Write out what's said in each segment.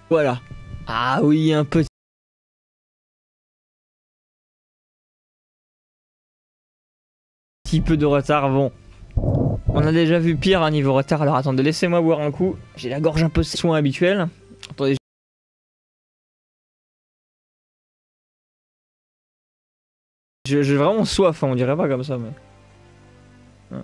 Voilà. Ah oui, un petit peu de retard, bon. On a déjà vu pire à niveau retard, alors attendez, laissez-moi boire un coup. J'ai la gorge un peu soin habituel. Attendez. J'ai vraiment soif, hein, on dirait pas comme ça, mais... Hein.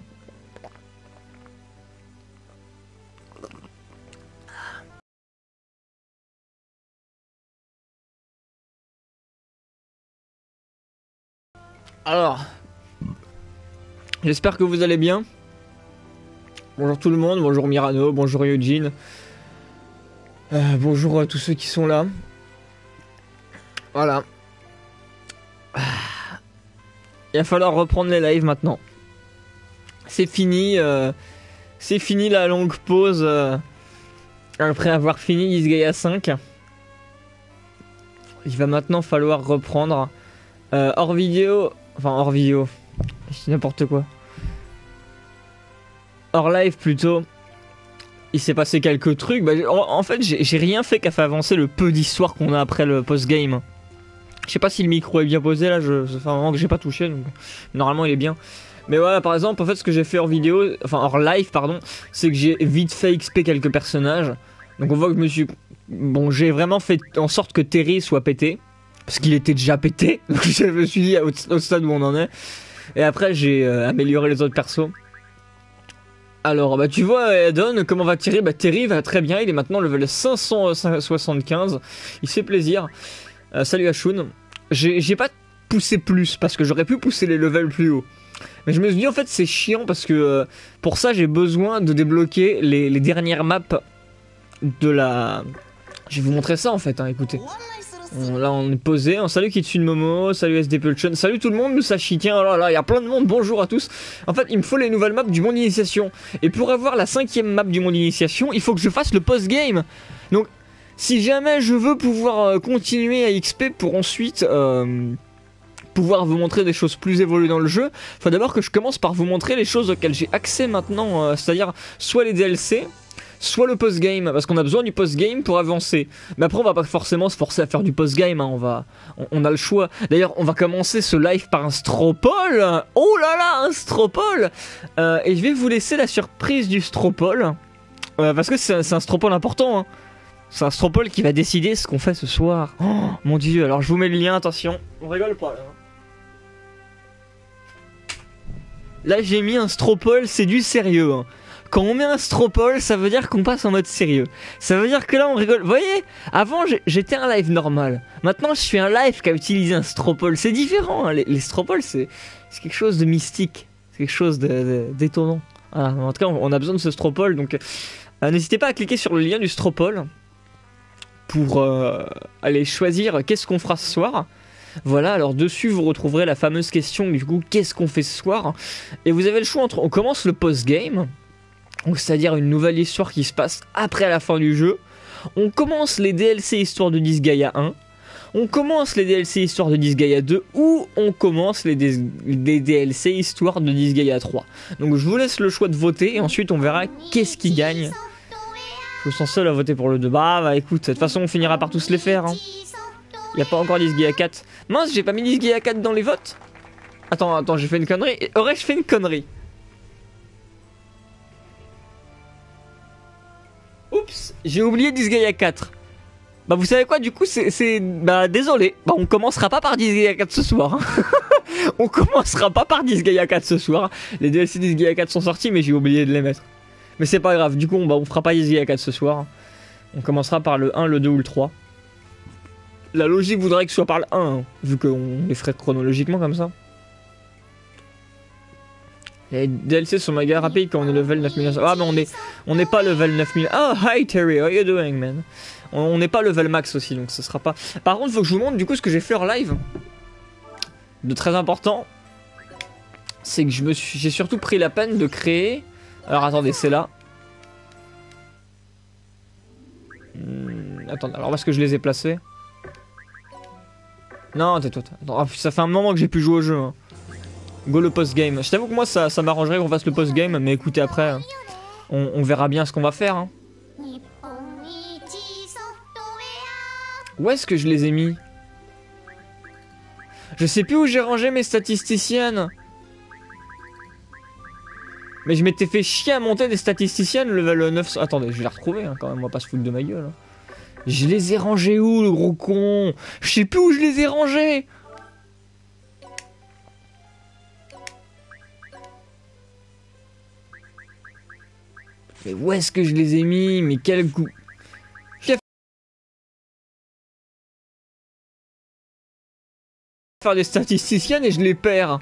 Alors, j'espère que vous allez bien. Bonjour tout le monde, bonjour Mirano, bonjour Eugene. Bonjour à tous ceux qui sont là. Voilà. Il va falloir reprendre les lives maintenant. C'est fini la longue pause après avoir fini Disgaea 5. Il va maintenant falloir reprendre hors vidéo. Enfin hors vidéo. C'est n'importe quoi. Hors live plutôt. Il s'est passé quelques trucs. Bah, en fait j'ai rien fait qu'à faire avancer le peu d'histoire qu'on a après le post-game. Je sais pas si le micro est bien posé là, ça fait un moment que j'ai pas touché, donc normalement il est bien. Mais voilà, par exemple, en fait ce que j'ai fait hors vidéo, enfin hors live pardon, c'est que j'ai vite fait XP quelques personnages. Donc on voit que je me suis... Bon, j'ai vraiment fait en sorte que Terry soit pété, parce qu'il était déjà pété, donc je me suis dit au stade où on en est. Et après j'ai amélioré les autres persos. Alors bah tu vois Edon, comment va Terry? Bah Terry va très bien, il est maintenant level 575, il se fait plaisir. Salut Ashun. J'ai pas poussé plus parce que j'aurais pu pousser les levels plus haut. Mais je me suis dit en fait c'est chiant parce que pour ça j'ai besoin de débloquer les dernières maps de la... Je vais vous montrer ça en fait, hein, écoutez. Là on est posé. Salut Kitsune Momo, salut SD Pulsion, salut tout le monde, Musashi. Tiens, alors là il y a plein de monde, bonjour à tous. En fait il me faut les nouvelles maps du monde initiation. Et pour avoir la 5ème map du monde initiation, il faut que je fasse le post-game. Donc si jamais je veux pouvoir continuer à XP pour ensuite pouvoir vous montrer des choses plus évoluées dans le jeu, faut d'abord que je commence par vous montrer les choses auxquelles j'ai accès maintenant, c'est-à-dire soit les DLC, soit le post-game, parce qu'on a besoin du post-game pour avancer. Mais après on va pas forcément se forcer à faire du post-game, hein, on a le choix. D'ailleurs on va commencer ce live par un Stropole. Oh là là, un Stropole. Et je vais vous laisser la surprise du Stropole, parce que c'est un Stropole important, hein. C'est un Stropole qui va décider ce qu'on fait ce soir. Oh mon dieu, alors je vous mets le lien, attention. On rigole pas là. Là j'ai mis un Stropole, c'est du sérieux, hein. Quand on met un Stropole, ça veut dire qu'on passe en mode sérieux. Ça veut dire que là on rigole. Vous voyez, avant j'étais un live normal. Maintenant je suis un live qui a utilisé un Stropole. C'est différent, hein. Les Stropoles c'est quelque chose de mystique. C'est quelque chose d'étonnant. Voilà. En tout cas on a besoin de ce Stropole. Donc n'hésitez pas à cliquer sur le lien du Stropole pour aller choisir qu'est-ce qu'on fera ce soir. Voilà, alors dessus vous retrouverez la fameuse question du coup qu'est-ce qu'on fait ce soir. Et vous avez le choix entre on commence le post-game, c'est-à-dire une nouvelle histoire qui se passe après la fin du jeu. On commence les DLC histoire de Disgaea 1. On commence les DLC histoire de Disgaea 2. Ou on commence les DLC histoire de Disgaea 3. Donc je vous laisse le choix de voter et ensuite on verra qu'est-ce qui gagne. Je me sens seul à voter pour le 2. Bah écoute, de toute façon on finira par tous les faire, hein. Y a pas encore Disgaea 4. Mince, j'ai pas mis Disgaea 4 dans les votes. Attends, j'ai fait une connerie. Aurais-je fait une connerie? Oups, j'ai oublié Disgaea 4. Bah vous savez quoi, du coup bah désolé. Bah on commencera pas par Disgaea 4 ce soir, hein. On commencera pas par Disgaea 4 ce soir. Les DLC Disgaea 4 sont sortis mais j'ai oublié de les mettre. Mais c'est pas grave, du coup on fera pas Disgaea 4 ce soir. On commencera par le 1, le 2 ou le 3. La logique voudrait que ce soit par le 1, hein, vu qu'on les ferait chronologiquement comme ça. Les DLC sont méga rapides quand on est level 9900. Ah mais on n'est pas level 9000. Oh hi Terry, how you doing man? On n'est pas level max aussi, donc ce sera pas... Par contre faut que je vous montre du coup ce que j'ai fait en live. De très important, c'est que j'ai surtout pris la peine de créer... Alors attendez, c'est là. Attendez, alors où est-ce que je les ai placés? Non, tais-toi. Ça fait un moment que j'ai pu jouer au jeu, hein. Go le post-game. Je t'avoue que moi ça m'arrangerait qu'on fasse le post-game, mais écoutez après, on verra bien ce qu'on va faire, hein. Où est-ce que je les ai mis? Je sais plus où j'ai rangé mes statisticiennes. Mais je m'étais fait chier à monter des statisticiennes level 900. Attendez, je vais les retrouver hein, quand même, on va pas se foutre de ma gueule. Hein. Je les ai rangés où, le gros con? Je sais plus où je les ai rangés. Mais où est-ce que je les ai mis? Mais quel goût. Faire des statisticiennes et je les perds.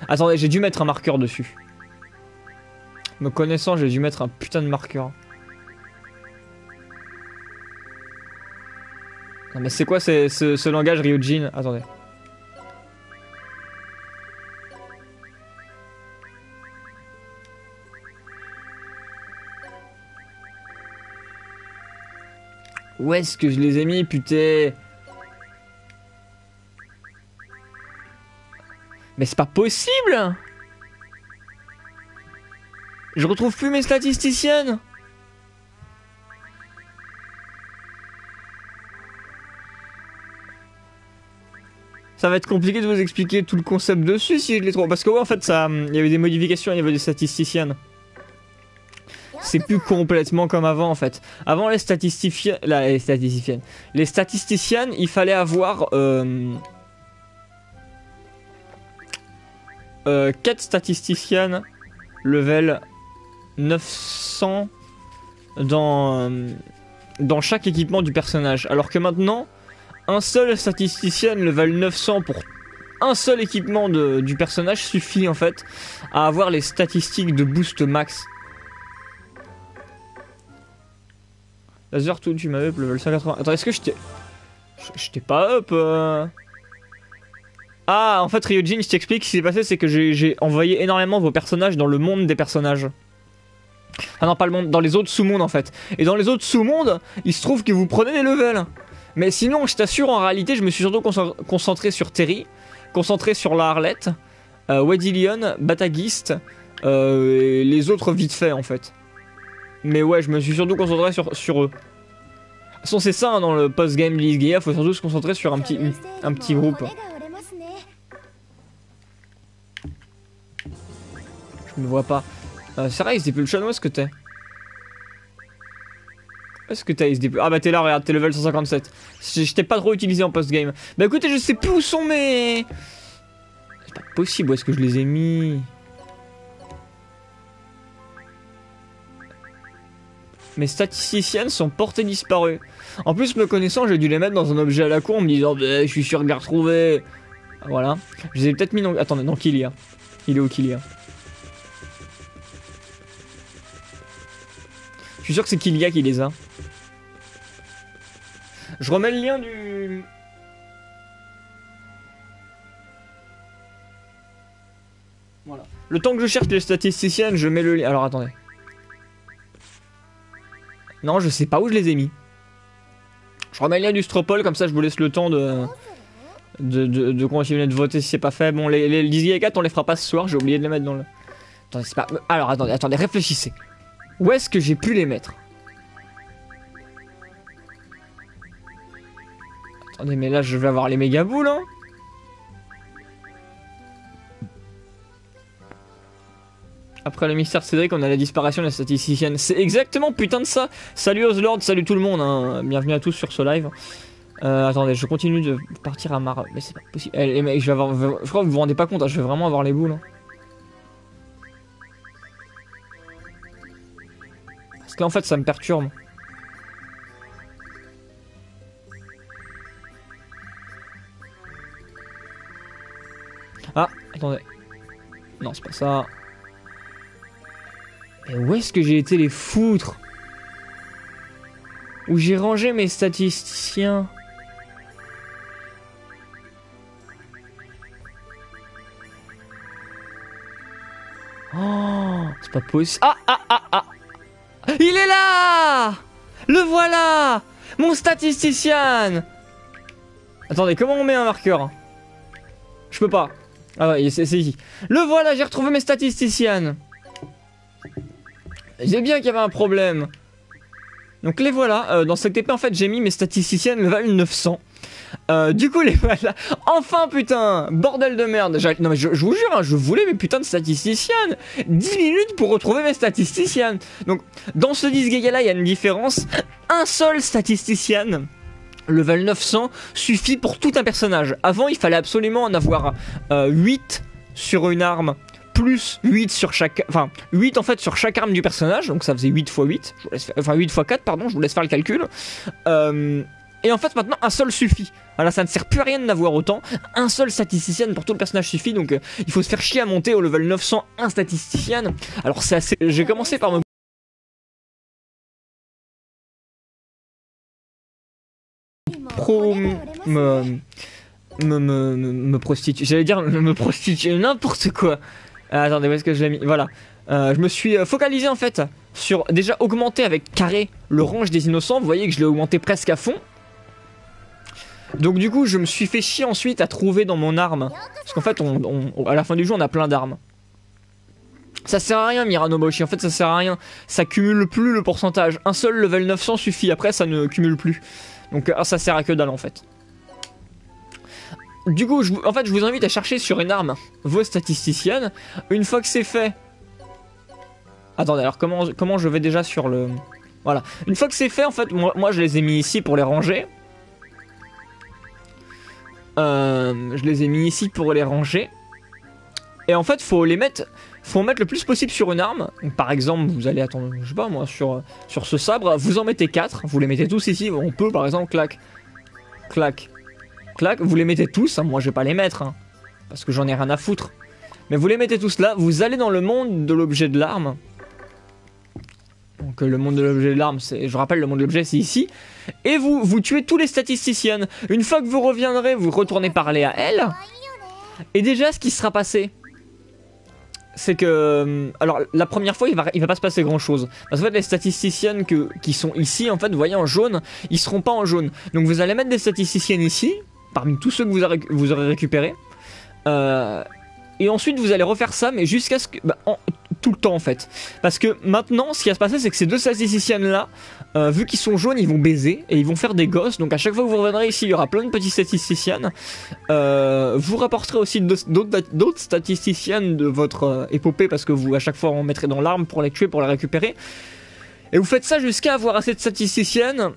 Attendez, j'ai dû mettre un marqueur dessus. Me connaissant, j'ai dû mettre un putain de marqueur. Non mais c'est quoi ce langage Ryujin? Attendez. Où est-ce que je les ai mis, putain? Mais c'est pas possible! Je retrouve plus mes statisticiennes! Ça va être compliqué de vous expliquer tout le concept dessus si je les trouve. Parce que ouais, en fait, ça, il y avait des modifications au niveau des statisticiennes. C'est plus complètement comme avant en fait. Avant les statisticiennes, il fallait avoir 4 statisticiennes level 900 dans chaque équipement du personnage. Alors que maintenant, un seul statisticien level 900 pour un seul équipement du personnage suffit en fait à avoir les statistiques de boost max. Laser tout, tu m'as up level 180. Attends, est-ce que je t'ai pas up Ah, en fait, Ryujin, je t'explique, ce qui s'est passé, c'est que j'ai envoyé énormément vos personnages dans le monde des personnages. Ah non, pas le monde, dans les autres sous-mondes en fait. Et dans les autres sous-mondes, il se trouve que vous prenez des levels. Mais sinon, je t'assure, en réalité, je me suis surtout concentré sur Terry, concentré sur la Harlette, Wedillion, Batagist, et les autres vite fait en fait. Mais ouais, je me suis surtout concentré sur eux. De toute façon, c'est ça hein, dans le post-game de Gaia, faut surtout se concentrer sur un petit groupe. Je me vois pas. C'est vrai, SD Pulsion, où est-ce que t'es? Où est-ce que t'es SD Pulsion? Ah bah t'es là, regarde, t'es level 157. Je t'ai pas trop utilisé en post-game. Bah écoutez, je sais plus où sont mes... C'est pas possible, où est-ce que je les ai mis? Mes statisticiennes sont portées disparues. En plus, me connaissant, j'ai dû les mettre dans un objet à la con en me disant bah, je suis sûr de les retrouver. Voilà. Je les ai peut-être mis dans... Attendez, dans Kilia. Il est où Kilia? Je suis sûr que c'est Kilia qui les a. Je remets le lien du... Voilà. Le temps que je cherche les statisticiennes, je mets le lien. Alors attendez. Non, je sais pas où je les ai mis. Je remets le lien du Stropole, comme ça je vous laisse le temps de continuer de voter si c'est pas fait. Bon, les Disgaea 4, on les fera pas ce soir, j'ai oublié de les mettre dans le... Attendez, c'est pas... Alors attendez, réfléchissez. Où est-ce que j'ai pu les mettre? Attendez, mais là je vais avoir les méga boules, hein. Après le mystère Cédric, on a la disparition de la statisticienne. C'est exactement putain de ça. Salut Ozlord, salut tout le monde, hein. Bienvenue à tous sur ce live. Attendez, je continue de partir à Mara. Mais c'est pas possible. Les mecs, je crois que vous vous rendez pas compte, hein, je vais vraiment avoir les boules. Hein. Parce qu'en fait, ça me perturbe. Ah, attendez. Non, c'est pas ça. Mais où est-ce que j'ai été les foutre? Où j'ai rangé mes statisticiens? Oh, c'est pas possible. Ah! Il est là! Le voilà! Mon statisticien! Attendez, comment on met un marqueur? Je peux pas. Ah ouais, c'est ici. Le voilà, j'ai retrouvé mes statisticiennes. J'ai bien qu'il y avait un problème. Donc les voilà, dans cette épée en fait j'ai mis mes statisticiennes level 900. Du coup les voilà, enfin putain, bordel de merde. Non mais je vous jure, hein, je voulais mes putains de statisticiennes. 10 minutes pour retrouver mes statisticiennes. Donc dans ce Disgaea là il y a une différence. Un seul statisticien level 900 suffit pour tout un personnage. Avant il fallait absolument en avoir 8 sur une arme, plus 8 sur chaque... Enfin, 8 en fait sur chaque arme du personnage, donc ça faisait 8 x 8, enfin 8 x 4, pardon, je vous laisse faire le calcul. Et en fait maintenant un seul suffit. Voilà, ça ne sert plus à rien d'en avoir autant. Un seul statisticien pour tout le personnage suffit, donc il faut se faire chier à monter au level 900 un statisticien. Alors c'est assez... J'ai commencé par me prostituer. J'allais dire me prostituer, n'importe quoi. Attendez, où est-ce que je l'ai mis? Voilà. Je me suis focalisé en fait sur déjà augmenter avec carré le range des innocents. Vous voyez que je l'ai augmenté presque à fond. Donc du coup je me suis fait chier ensuite à trouver dans mon arme. Parce qu'en fait à la fin du jeu on a plein d'armes. Ça sert à rien Miranoboshi, en fait ça sert à rien. Ça cumule plus le pourcentage. Un seul level 900 suffit, après ça ne cumule plus. Donc ça sert à que dalle en fait. Du coup je vous invite à chercher sur une arme vos statisticiennes. Une fois que c'est fait... Attendez, alors comment je vais déjà sur le... Voilà. Une fois que c'est fait en fait, moi je les ai mis ici pour les ranger. Je les ai mis ici pour les ranger. Et en fait faut mettre le plus possible sur une arme. Donc, par exemple vous allez attendre, je sais pas moi, sur ce sabre, vous en mettez 4. Vous les mettez tous ici, on peut par exemple clac, clac, clac. Vous les mettez tous, hein. Moi je vais pas les mettre hein, parce que j'en ai rien à foutre. Mais vous les mettez tous là, vous allez dans le monde de l'objet de l'arme. Donc le monde de l'objet de l'arme, je rappelle, le monde de l'objet c'est ici. Et vous tuez tous les statisticiennes. Une fois que vous reviendrez, vous retournez parler à elle. Et déjà ce qui sera passé, c'est que... Alors la première fois il va pas se passer grand chose. Parce qu'en fait les statisticiennes qui sont ici, en fait vous voyez en jaune, ils seront pas en jaune. Donc vous allez mettre des statisticiennes ici, parmi tous ceux que vous aurez récupérés. Et ensuite vous allez refaire ça, mais jusqu'à ce que... tout le temps en fait. Parce que maintenant ce qui va se passer c'est que ces deux statisticiennes là, vu qu'ils sont jaunes, ils vont baiser et ils vont faire des gosses. Donc à chaque fois que vous reviendrez ici il y aura plein de petits statisticiennes. Vous rapporterez aussi d'autres statisticiennes de votre épopée, parce que vous à chaque fois on mettrez dans l'arme pour les tuer, pour les récupérer. Et vous faites ça jusqu'à avoir assez de statisticiennes.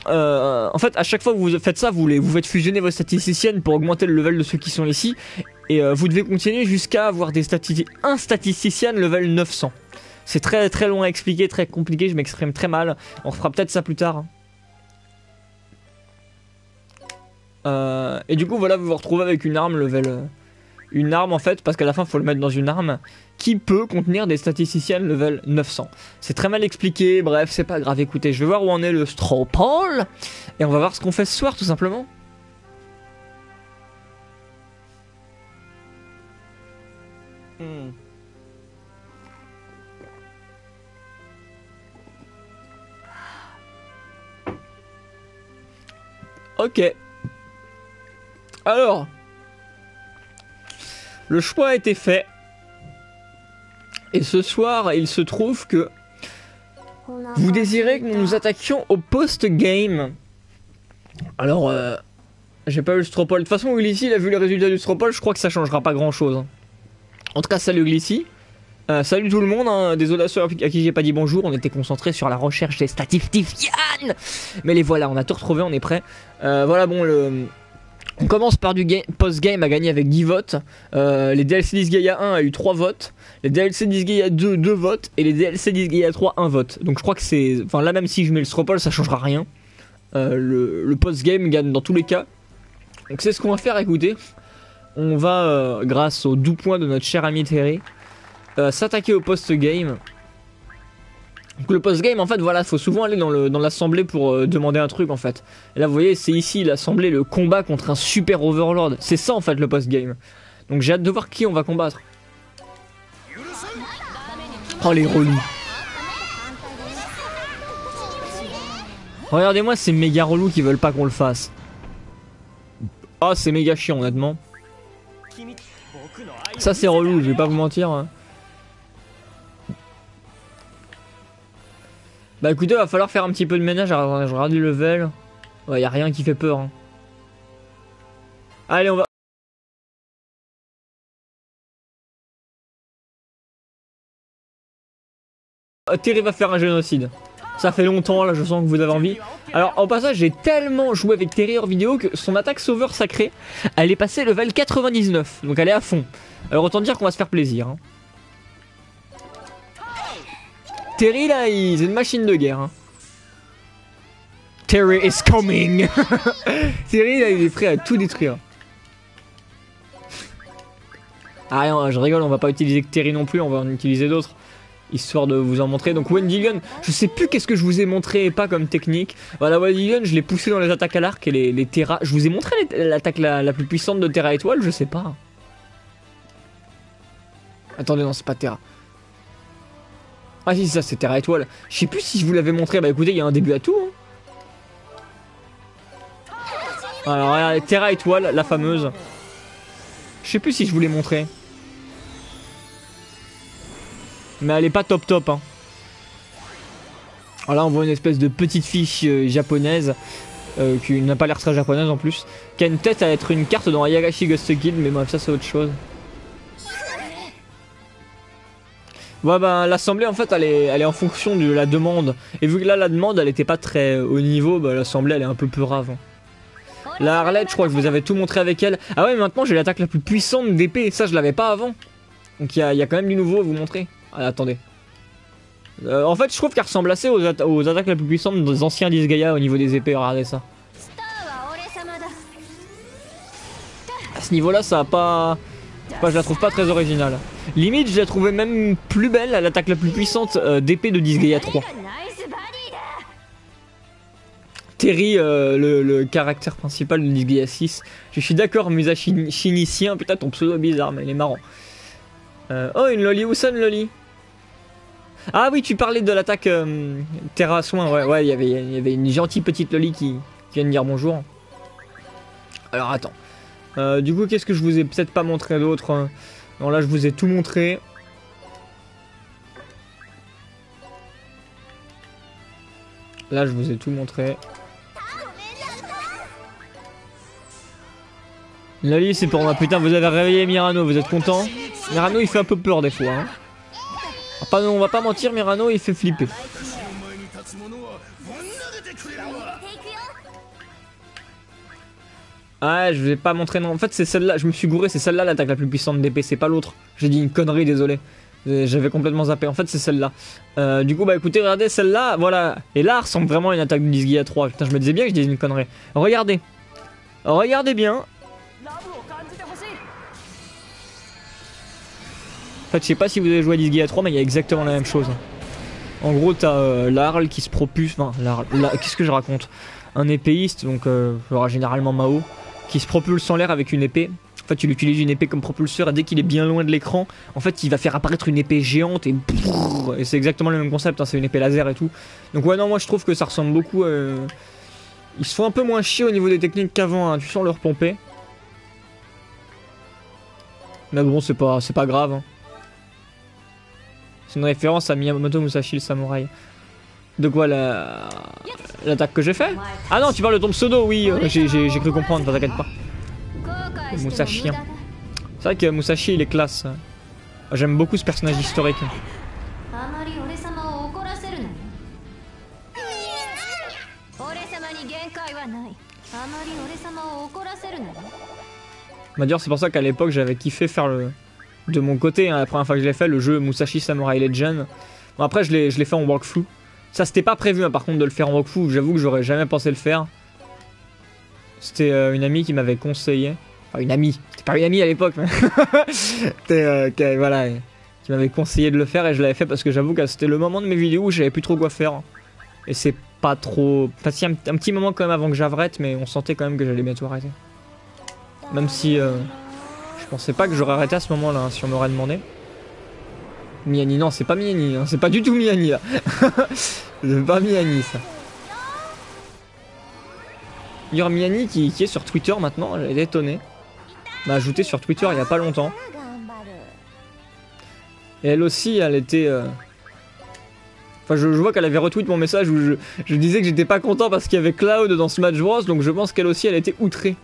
En fait à chaque fois que vous faites ça, vous faites fusionner vos statisticiennes pour augmenter le level de ceux qui sont ici. Et vous devez continuer jusqu'à avoir un statisticien level 900. C'est très très long à expliquer, très compliqué, je m'exprime très mal. On refera peut-être ça plus tard. Et du coup voilà, vous vous retrouvez avec une arme level... Une arme en fait, parce qu'à la fin il faut le mettre dans une arme qui peut contenir des statisticiennes level 900. C'est très mal expliqué, bref c'est pas grave. Écoutez, je vais voir où en est le Stropole. Et on va voir ce qu'on fait ce soir tout simplement. Ok. Alors, le choix a été fait. Et ce soir, il se trouve que vous désirez que nous nous attaquions au post-game. Alors, j'ai pas eu le Stropole. De toute façon, Glissy, il a vu les résultats du Stropole, je crois que ça changera pas grand-chose. En tout cas, salut Glissy. Salut tout le monde, hein. Désolé à ceux à qui j'ai pas dit bonjour, on était concentrés sur la recherche des statisticiennes. Mais les voilà, on a tout retrouvé, on est prêt. Voilà, bon, on commence par du post-game à gagner avec 10 votes. Les DLC Disgaea 1 a eu 3 votes. Les DLC Disgaea 2, 2 votes. Et les DLC Disgaea 3, 1 vote. Donc je crois que c'est... Enfin là, même si je mets le Stropole, ça changera rien. Le post-game gagne dans tous les cas. Donc c'est ce qu'on va faire, écoutez. On va, grâce aux doux points de notre cher ami Terry, s'attaquer au post-game. Donc le post-game en fait voilà, faut souvent aller dans l'assemblée pour demander un truc en fait. Et là vous voyez c'est ici l'assemblée, le combat contre un super overlord. C'est ça en fait le post-game. Donc j'ai hâte de voir qui on va combattre. Oh les relous. Regardez-moi ces méga relous qui veulent pas qu'on le fasse. Oh c'est méga chiant honnêtement. Ça c'est relou, je vais pas vous mentir. Bah écoutez, va falloir faire un petit peu de ménage. Alors, je regarde le level. Ouais, y a rien qui fait peur. Hein. Allez, on va... Terry va faire un génocide. Ça fait longtemps, là, je sens que vous avez envie. Alors, au passage, j'ai tellement joué avec Terry en vidéo que son attaque sauveur sacrée, elle est passée level 99. Donc, elle est à fond. Alors, autant dire qu'on va se faire plaisir. Hein. Terry, là, c'est une machine de guerre. Hein. Terry is coming. Terry, là, il est prêt à tout détruire. Ah non, je rigole, on va pas utiliser que Terry non plus, on va en utiliser d'autres. Histoire de vous en montrer. Donc Wendigon, je sais plus qu'est-ce que je vous ai montré et pas comme technique. Voilà, Wendigon, je l'ai poussé dans les attaques à l'arc et les Terra. Je vous ai montré l'attaque la plus puissante de Terra Étoile, je sais pas. Attendez, non, c'est pas Terra. Ah si, ça c'est Terra Étoile. Je sais plus si je vous l'avais montré. Bah écoutez, il y a un début à tout. Hein. Alors regardez, Terra Étoile, la fameuse. Je sais plus si je vous l'ai montré. Mais elle est pas top top hein. Alors là on voit une espèce de petite fiche japonaise qui n'a pas l'air très japonaise en plus, qui a une tête à être une carte dans Ayagashi Ghost Guild, mais bref ça c'est autre chose. Ouais bah l'assemblée en fait elle est en fonction de la demande, et vu que là la demande elle était pas très haut niveau, bah l'assemblée elle est un peu peu rave. La Arlette je crois que je vous avais tout montré avec elle. Ah ouais mais maintenant j'ai l'attaque la plus puissante d'épée, ça je l'avais pas avant. Donc il y a quand même du nouveau à vous montrer. Ah, attendez. En fait, je trouve qu'elle ressemble assez aux attaques les plus puissantes des anciens Disgaea au niveau des épées. Regardez ça. À ce niveau-là, ça a pas. Je la trouve pas très originale. Limite, je la trouvais même plus belle à l'attaque la plus puissante d'épée de Disgaea 3. Terry, le caractère principal de Disgaea 6. Je suis d'accord, Musashinicien. Putain, ton pseudo est bizarre, mais il est marrant. Oh, une Loli, où ça une Loli? Ah oui, tu parlais de l'attaque Terra Soin, ouais, il y avait une gentille petite Loli qui vient de dire bonjour. Alors attends, du coup qu'est-ce que je vous ai peut-être pas montré d'autre? Non là je vous ai tout montré. Là je vous ai tout montré. Loli c'est pour moi, putain vous avez réveillé Mirano, vous êtes content? Mirano il fait un peu peur des fois hein. On va pas mentir, Mirano il fait flipper. Ah je vous ai pas montré non, en fait c'est celle-là, je me suis gouré, c'est celle-là l'attaque la plus puissante d'épée, c'est pas l'autre. J'ai dit une connerie, désolé. J'avais complètement zappé, en fait c'est celle-là. Du coup bah écoutez, regardez celle-là, voilà. Et là ressemble vraiment à une attaque de Disgaea 3. Putain je me disais bien que je disais une connerie. Regardez. Regardez bien. En fait, je sais pas si vous avez joué à Disgaea 3, mais il y a exactement la même chose. En gros, t'as l'Arl qui se propulse. Enfin, qu'est-ce que je raconte? Un épéiste, donc généralement Mao, qui se propulse en l'air avec une épée. En fait, il utilise une épée comme propulseur et dès qu'il est bien loin de l'écran, en fait, il va faire apparaître une épée géante et c'est exactement le même concept. Hein, c'est une épée laser et tout. Donc, ouais, non, moi je trouve que ça ressemble beaucoup. Ils se font un peu moins chier au niveau des techniques qu'avant. Hein, tu sens leur pomper. Mais bon, c'est pas grave. Hein. C'est une référence à Miyamoto Musashi le samouraï. De quoi l'attaque que j'ai fait? Ah non, tu parles de ton pseudo, oui, j'ai cru comprendre, t'inquiète pas. Musashi. C'est vrai que Musashi il est classe. J'aime beaucoup ce personnage historique. D'ailleurs c'est pour ça qu'à l'époque j'avais kiffé faire de mon côté, hein, la première fois que je l'ai fait, le jeu Musashi Samurai Legend. Bon après je l'ai fait en walkthrough. Ça c'était pas prévu hein, par contre de le faire en walkthrough, j'avoue que j'aurais jamais pensé le faire. C'était une amie qui m'avait conseillé. Enfin une amie, c'était pas une amie à l'époque mais c'était voilà, qui m'avait conseillé de le faire et je l'avais fait parce que j'avoue que c'était le moment de mes vidéos où j'avais plus trop quoi faire. Et c'est pas trop... Enfin si un petit moment quand même avant que j'arrête, mais on sentait quand même que j'allais bientôt arrêter. Même si je pensais pas que j'aurais arrêté à ce moment-là, hein, si on m'aurait demandé. Miani, non, c'est pas Miani, hein, c'est pas du tout Miani là. C'est pas Miani ça. Il y a Miani qui est sur Twitter maintenant, j'ai été étonné. M'a ajouté sur Twitter il y a pas longtemps. Et elle aussi, elle était Enfin, je vois qu'elle avait retweet mon message où je disais que j'étais pas content parce qu'il y avait Cloud dans Smash Bros. Donc je pense qu'elle aussi, elle a été outrée.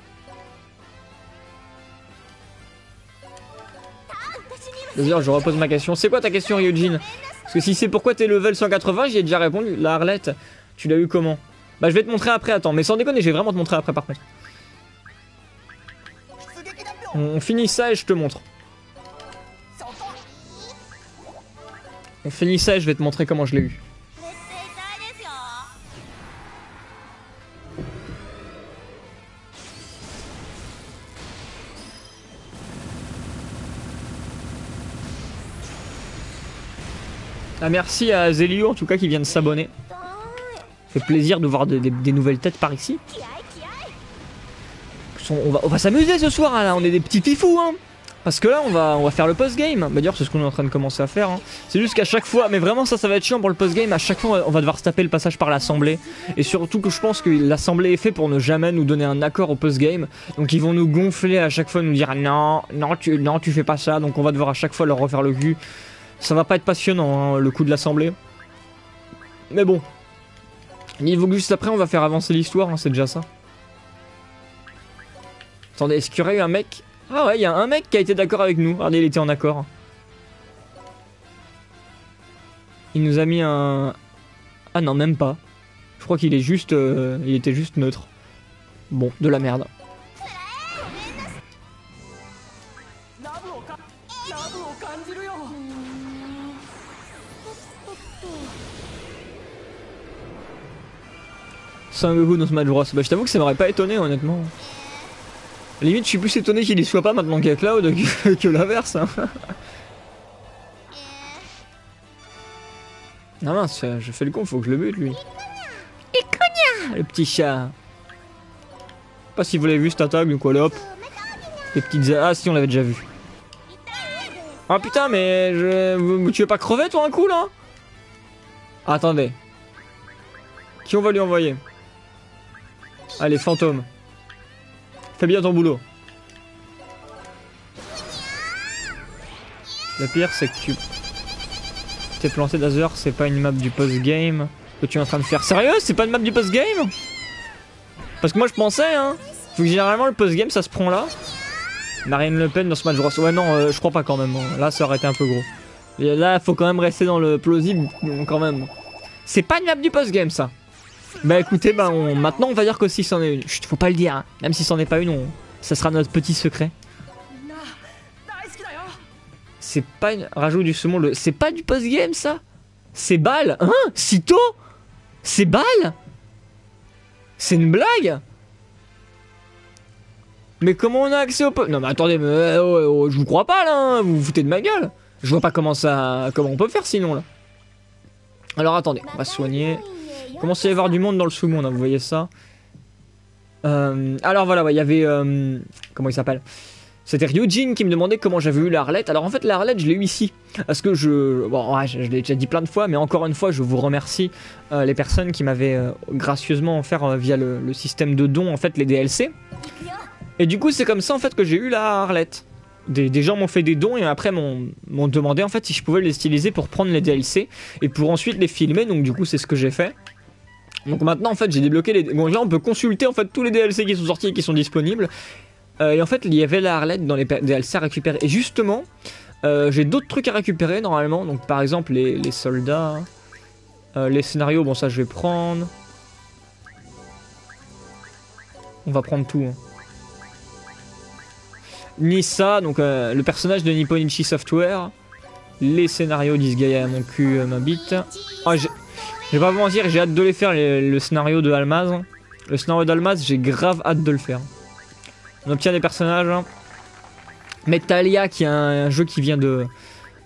D'ailleurs, je repose ma question. C'est quoi ta question, Ryujin? Parce que si c'est pourquoi t'es level 180, j'y ai déjà répondu. La Arlette, tu l'as eu comment? Bah, je vais te montrer après, attends. Mais sans déconner, je vais vraiment te montrer après, par contre. On finit ça et je te montre. On finit ça et je vais te montrer comment je l'ai eu. Ah, merci à Zélio en tout cas qui vient de s'abonner. Ça fait plaisir de voir des nouvelles têtes par ici. On va s'amuser ce soir, hein, là. On est des petits fifous, hein. Parce que là on va faire le post-game. Bah d'ailleurs c'est ce qu'on est en train de commencer à faire, hein. C'est juste qu'à chaque fois, mais vraiment ça va être chiant pour le post-game. À chaque fois on va devoir se taper le passage par l'assemblée. Et surtout que je pense que l'assemblée est fait pour ne jamais nous donner un accord au post-game. Donc ils vont nous gonfler à chaque fois, nous dire non tu fais pas ça. Donc on va devoir à chaque fois leur refaire le cul. Ça va pas être passionnant, hein, le coup de l'assemblée. Mais bon. Il faut que juste après on va faire avancer l'histoire, hein, c'est déjà ça. Attendez, est-ce qu'il y aurait eu un mec? Ah ouais, il y a un mec qui a été d'accord avec nous. Regardez, il était en accord. Il nous a mis un... Ah non, même pas. Je crois qu'il est juste... il était juste neutre. Bon, de la merde. Sangoku dans Smash Bros. Bah je t'avoue que ça m'aurait pas étonné honnêtement. Limite je suis plus étonné qu'il y soit pas maintenant qu'il y a Cloud que l'inverse. Hein. Non mince, je fais le con, faut que je le bute lui. Ikonia, le petit chat. Je sais pas si vous l'avez vu cette attaque, donc voilà hop. Les petites... Ah si on l'avait déjà vu. Ah putain mais tu veux pas crever toi un coup là? Attendez. Qui on va lui envoyer? Allez, fantôme. Fais bien ton boulot. Le pire, c'est que tu... T'es planté d'Azer, c'est pas une map du post-game que tu es en train de faire. Sérieux? C'est pas une map du post-game? Parce que moi, je pensais, hein. Vu que généralement, le post-game, ça se prend là. Marine Le Pen dans Smash Bros. Ouais, non, je crois pas quand même. Là, ça aurait été un peu gros. Et là, faut quand même rester dans le plausible, quand même. C'est pas une map du post-game, ça. Bah écoutez, bah maintenant on va dire que si c'en est une. Chut, faut pas le dire, hein. Même si c'en est pas une, ça sera notre petit secret. C'est pas une... Rajoute du saumon, c'est pas du post-game ça? C'est balle, hein? Sitôt? C'est balle? C'est une blague? Mais comment on a accès au post... Non mais attendez, mais, je vous crois pas là, hein. Vous vous foutez de ma gueule. Je vois pas comment on peut faire sinon là. Alors attendez, on va se soigner. Commence à y avoir du monde dans le sous-monde, hein, vous voyez ça. Alors voilà, il y avait... comment il s'appelle? C'était Ryujin qui me demandait comment j'avais eu la Arlette. Alors en fait la Arlette je l'ai eu ici. Parce que bon ouais, je l'ai déjà dit plein de fois, mais encore une fois je vous remercie les personnes qui m'avaient gracieusement offert via le système de dons en fait les DLC. Et du coup c'est comme ça en fait que j'ai eu la Arlette. Des gens m'ont fait des dons et après m'ont demandé en fait si je pouvais les styliser pour prendre les DLC et pour ensuite les filmer, donc du coup c'est ce que j'ai fait. Donc maintenant en fait j'ai débloqué les... Bon là on peut consulter en fait tous les DLC qui sont sortis et qui sont disponibles. Et en fait il y avait la Arlette dans les DLC à récupérer. Et justement j'ai d'autres trucs à récupérer normalement. Donc par exemple les soldats, les scénarios, bon ça je vais prendre. On va prendre tout. Hein. Nissa, donc le personnage de Nipponichi Software. Les scénarios d'Isgaia, mon cul, ma bite. Oh, je vais pas vous mentir, j'ai hâte de les faire, le scénario de Almaz. Le scénario d'Almaz, j'ai grave hâte de le faire. On obtient des personnages. Hein. Metalia, qui est un jeu qui vient de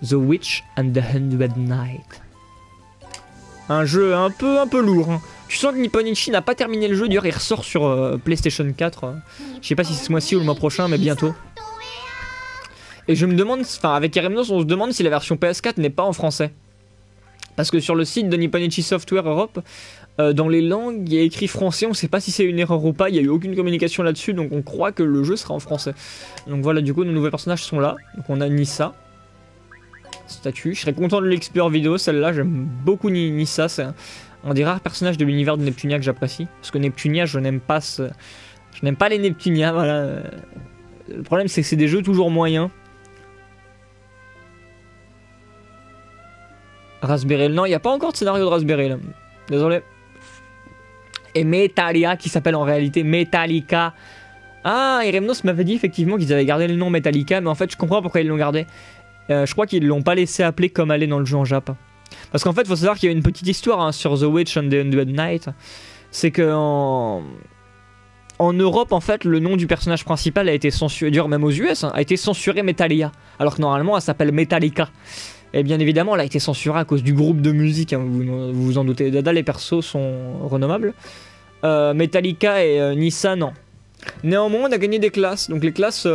The Witch and the Hundred Night. Un jeu un peu lourd. Hein. Tu sens que Nipponichi n'a pas terminé le jeu, d'ailleurs il ressort sur PlayStation 4. Je sais pas si c'est ce mois-ci ou le mois prochain, mais bientôt. Et je me demande, enfin avec Eremnos, on se demande si la version PS4 n'est pas en français. Parce que sur le site de Nipponichi Software Europe, dans les langues, il y a écrit français, on sait pas si c'est une erreur ou pas, il n'y a eu aucune communication là-dessus, donc on croit que le jeu sera en français. Donc voilà, du coup, nos nouveaux personnages sont là. Donc on a Nissa. statue. Je serais content de l'explorer vidéo, celle-là, j'aime beaucoup Nissa, c'est un des rares personnages de l'univers de Neptunia que j'apprécie. Parce que Neptunia, je n'aime pas les Neptunia, voilà. Le problème, c'est que c'est des jeux toujours moyens. Raspberry, non, il n'y a pas encore de scénario de Raspberry, là. Désolé. Et Metallica, qui s'appelle en réalité Metallica. Ah, Eremnos m'avait dit effectivement qu'ils avaient gardé le nom Metallica, mais en fait, je comprends pourquoi ils l'ont gardé. Je crois qu'ils l'ont pas laissé appeler comme elle est dans le jeu en Jap. Parce qu'en fait, il faut savoir qu'il y a une petite histoire hein, sur The Witch and the Undead Knight. C'est que en Europe, en fait, le nom du personnage principal a été censuré, d'ailleurs même aux US, hein, a été censuré Metallica. Alors que normalement, elle s'appelle Metallica. Et bien évidemment, elle a été censurée à cause du groupe de musique, hein, vous vous en doutez. Dada, les persos sont renommables. Metallica et Nissa, non. Néanmoins, on a gagné des classes. Donc les classes...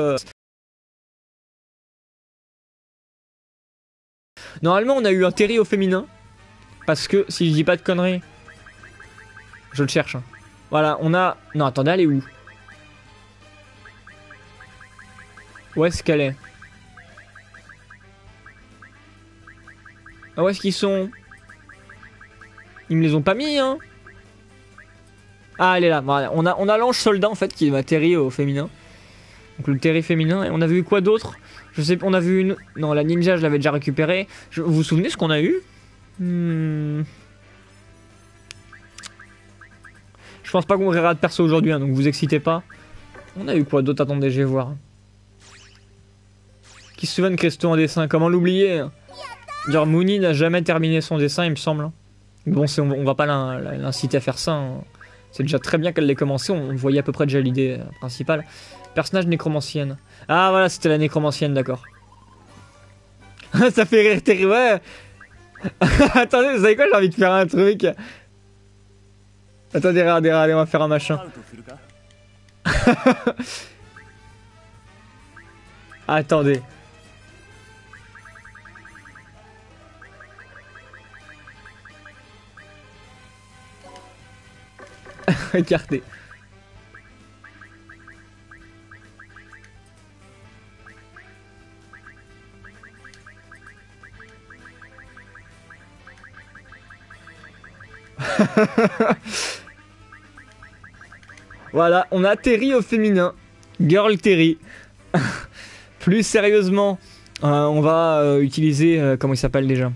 Normalement, on a eu un Terry au féminin. Parce que, si je dis pas de conneries... Je le cherche. Hein. Voilà, on a... Non, attendez, elle est où? Où est-ce qu'elle est? Ah, où est-ce qu'ils sont? Ils me les ont pas mis, hein. Ah, elle est là. Voilà. On a l'ange soldat, en fait, qui est ma Terry au féminin. Donc le Terry féminin. Et on a vu quoi d'autre? Je sais pas, on a vu une... Non, la ninja, je l'avais déjà récupérée. Vous vous souvenez ce qu'on a eu? Je pense pas qu'on verra de perso aujourd'hui, hein, donc vous excitez pas. On a eu quoi d'autre? Attendez, je vais voir. Qui se souvient de Christo en dessin? Comment l'oublier? Genre Mooney n'a jamais terminé son dessin, il me semble. Bon, on va pas l'inciter à faire ça. Hein. C'est déjà très bien qu'elle l'ait commencé, on voyait à peu près déjà l'idée principale. Personnage nécromancienne. Ah voilà, c'était la nécromancienne, d'accord. Ça fait rire Terry, ouais. Attendez, vous savez quoi, j'ai envie de faire un truc. Attendez, regardez, on va faire un machin. Attendez. Écarté. Voilà, on a Terry au féminin. Girl Terry. Plus sérieusement, on va utiliser... comment il s'appelle déjà?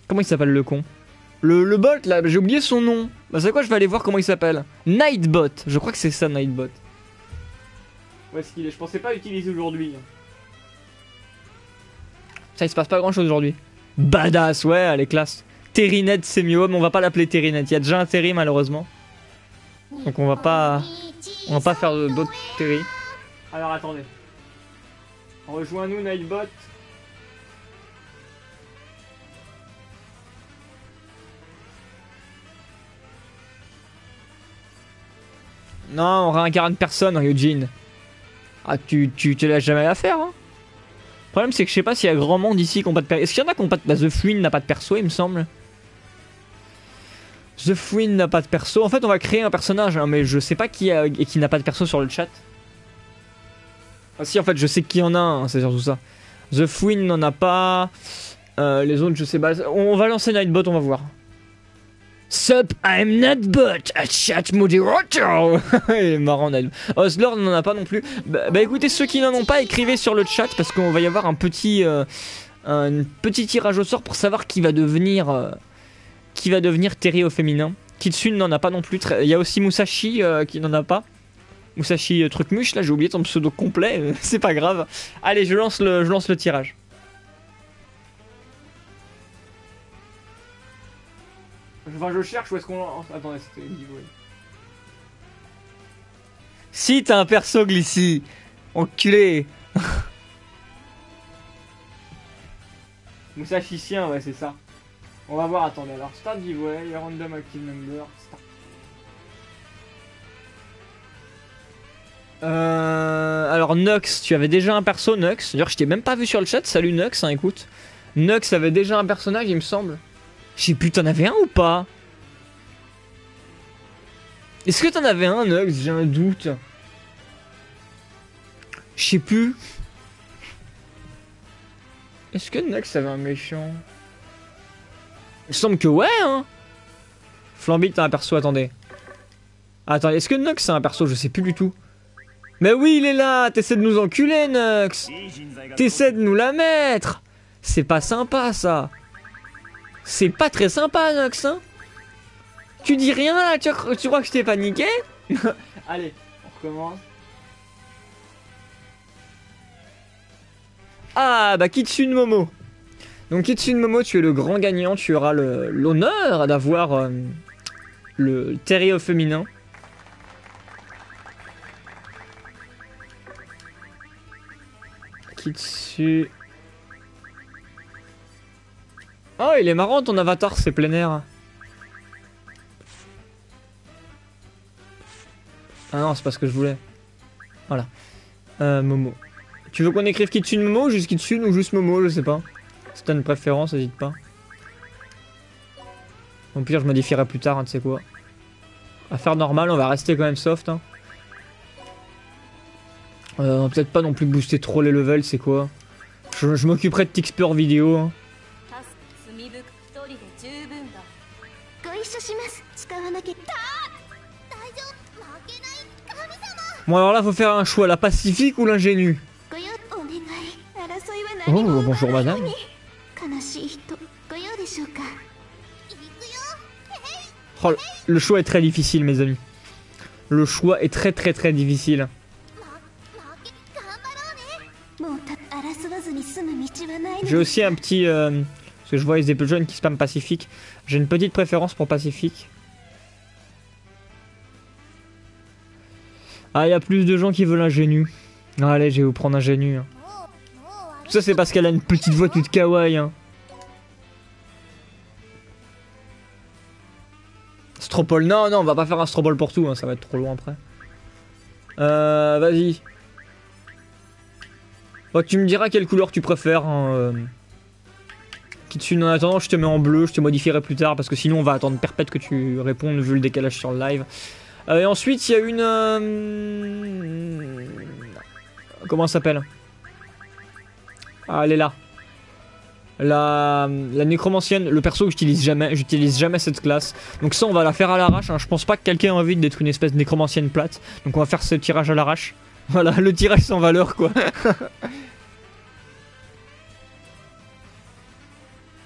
Comment il s'appelle le con? Le bot là, j'ai oublié son nom. Bah c'est quoi, je vais aller voir comment il s'appelle. Nightbot, je crois que c'est ça Nightbot. Où est-ce qu'il est? Je pensais pas l'utiliser aujourd'hui. Ça il se passe pas grand chose aujourd'hui. Badass, ouais, elle est classe. Terrynet c'est mieux, mais on va pas l'appeler Terrynet. Il y a déjà un Terry malheureusement. Donc on va pas faire d'autres Terry. Alors attendez. Rejoins-nous Nightbot. Non, on réincarne personne, Eugene. Ah, tu te laisses jamais à faire, hein. Le problème, c'est que je sais pas s'il y a grand monde ici qui ont pas de perso. Est-ce qu'il y en a qui ont pas de... Bah, The Fouine n'a pas de perso, il me semble. The Fouine n'a pas de perso. En fait, on va créer un personnage, hein, mais je sais pas qui n'a pas de perso sur le chat. Ah si, en fait, je sais qu'il y en a un, hein, c'est surtout ça. The Fouine n'en a pas. Les autres, je sais pas. On va lancer Nightbot, on va voir. Sup, I'm Nightbot, a chat moderator. Il est marrant, Nightbot. Oslord n'en a pas non plus. Bah écoutez, ceux qui n'en ont pas, écrivez sur le chat parce qu'on va y avoir un petit tirage au sort pour savoir qui va devenir Terry au féminin. Kitsune n'en a pas non plus. Il y a aussi Musashi qui n'en a pas. Musashi Trucmuche, là j'ai oublié ton pseudo complet, c'est pas grave. Allez, je lance le tirage. Enfin, je cherche où est-ce qu'on... Attendez, c'était giveaway. Si t'as un perso Glissy, enculé. Musashicien, ouais, c'est ça. On va voir, attendez. Alors, start giveaway, random active number, start. Alors, Nux, tu avais déjà un perso, Nux. D'ailleurs, je t'ai même pas vu sur le chat. Salut Nux, hein, écoute. Nux avait déjà un personnage, il me semble. Je sais plus, t'en avais un ou pas? Est-ce que t'en avais un, Nux? J'ai un doute. Je sais plus. Est-ce que Nux avait un méchant? Il semble que ouais, hein. Flambit, t'as un perso, attendez. Attends, est-ce que Nux c'est un perso? Je sais plus du tout. Mais oui, il est là. T'essaies de nous enculer, Nux. T'essaies de nous la mettre. C'est pas sympa, ça. C'est pas très sympa, Nux, hein. Tu dis rien, là? Tu crois que je t'ai paniqué? Allez, on recommence. Ah, bah Kitsune Momo. Donc Kitsune Momo, tu es le grand gagnant. Tu auras l'honneur d'avoir le terrier féminin. Kitsune... Oh, il est marrant ton avatar, c'est plein air. Ah non, c'est pas ce que je voulais. Voilà. Momo. Tu veux qu'on écrive Kitsune Momo, juste Kitsune ou juste Momo, je sais pas. Si t'as une préférence, n'hésite pas. Au pire, je modifierai plus tard, hein, tu sais quoi. Affaire normale, on va rester quand même soft. Hein. On va peut-être pas non plus booster trop les levels, c'est quoi. Je m'occuperai de Tixper vidéo. Hein. Bon alors là, faut faire un choix, la pacifique ou l'ingénue. Oh, bonjour madame. Oh, le choix est très difficile, mes amis. Le choix est très difficile. J'ai aussi un petit... parce que je vois les peu jeunes qui spam Pacifique. J'ai une petite préférence pour Pacifique. Ah, il y a plus de gens qui veulent ingénu. Ah, allez, je vais vous prendre ingénu. Hein. Tout ça, c'est parce qu'elle a une petite voix toute kawaii. Hein. Stropole, non, on va pas faire un Stropole pour tout. Hein, ça va être trop loin après. Vas-y. Bon, tu me diras quelle couleur tu préfères. Hein, Kitsune, en attendant, je te mets en bleu. Je te modifierai plus tard parce que sinon, on va attendre perpète que tu répondes vu le décalage sur le live. Et ensuite, il y a une... Comment elle s'appelle? Ah, elle est là. La nécromancienne, le perso que j'utilise jamais cette classe. Donc ça, on va la faire à l'arrache. Hein. Je pense pas que quelqu'un ait envie d'être une espèce de nécromancienne plate. Donc on va faire ce tirage à l'arrache. Voilà, le tirage sans valeur, quoi.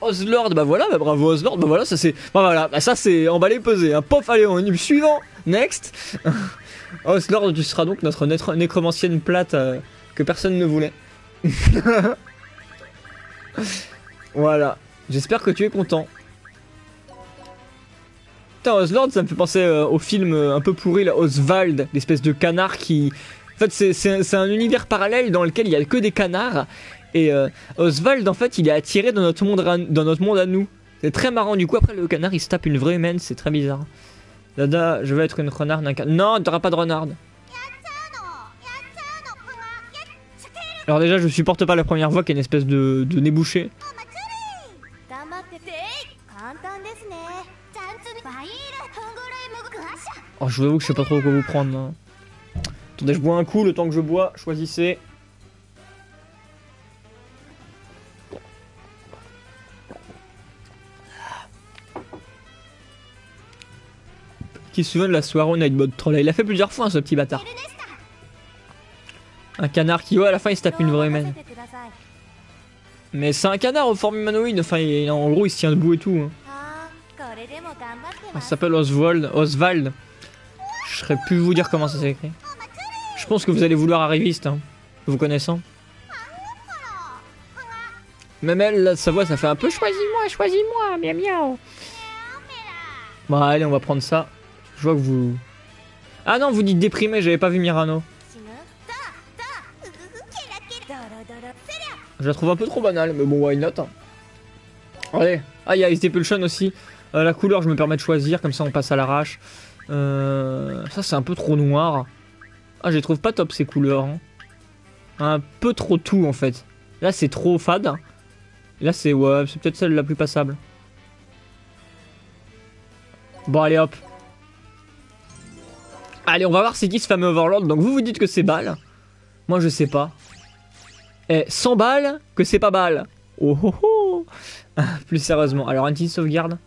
Oslord, bah voilà, bah bravo Oslord, bah voilà, ça c'est... Bah voilà, bah ça c'est emballé pesé, hein. Pof, allez, on est suivant, next. Oslord, tu seras donc notre nécromancienne plate que personne ne voulait. Voilà, j'espère que tu es content. Putain, Oslord, ça me fait penser au film un peu pourri, là, Oswald, l'espèce de canard qui... En fait, c'est un univers parallèle dans lequel il n'y a que des canards. Et Oswald, en fait, il est attiré dans notre monde à nous. C'est très marrant. Du coup, après, le canard, il se tape une vraie humaine. C'est très bizarre. Dada, je veux être une renarde. Non, t'auras pas de renarde. Alors déjà, je supporte pas la première voix qui est une espèce de nez bouché. Oh, je vous avoue que je sais pas trop quoi vous prendre. Hein. Attendez, je bois un coup. Le temps que je bois, choisissez. Qui se souvient de la soirée au Nightbot Troll. Il l'a fait plusieurs fois, hein, ce petit bâtard. Un canard qui, ouais, à la fin, il se tape une vraie humaine. Mais c'est un canard aux formes humanoïdes. Enfin, en gros, il se tient debout et tout. Hein. Ça s'appelle Oswald. Je saurais plus vous dire comment ça s'écrit. Je pense que vous allez vouloir arriviste, hein, vous connaissant. Même elle, là, sa voix, ça fait un peu choisis-moi, miam miam. Bon, allez, on va prendre ça. Je vois que vous... Ah non, vous dites déprimé, j'avais pas vu Mirano. Je la trouve un peu trop banale, mais bon, why not. Hein. Allez, ah, il y a Ice Depulsion aussi. La couleur, je me permets de choisir, comme ça on passe à l'arrache. Ça, c'est un peu trop noir. Ah, je les trouve pas top ces couleurs. Hein. Un peu trop tout en fait. Là, c'est trop fade. Là, c'est ouais, c'est peut-être celle la plus passable. Bon, allez hop. Allez, on va voir c'est qui ce fameux Overlord. Donc vous dites que c'est balle. Moi je sais pas. Eh, 100 balles que c'est pas balle. Oh oh oh. Plus sérieusement, alors une petite sauvegarde.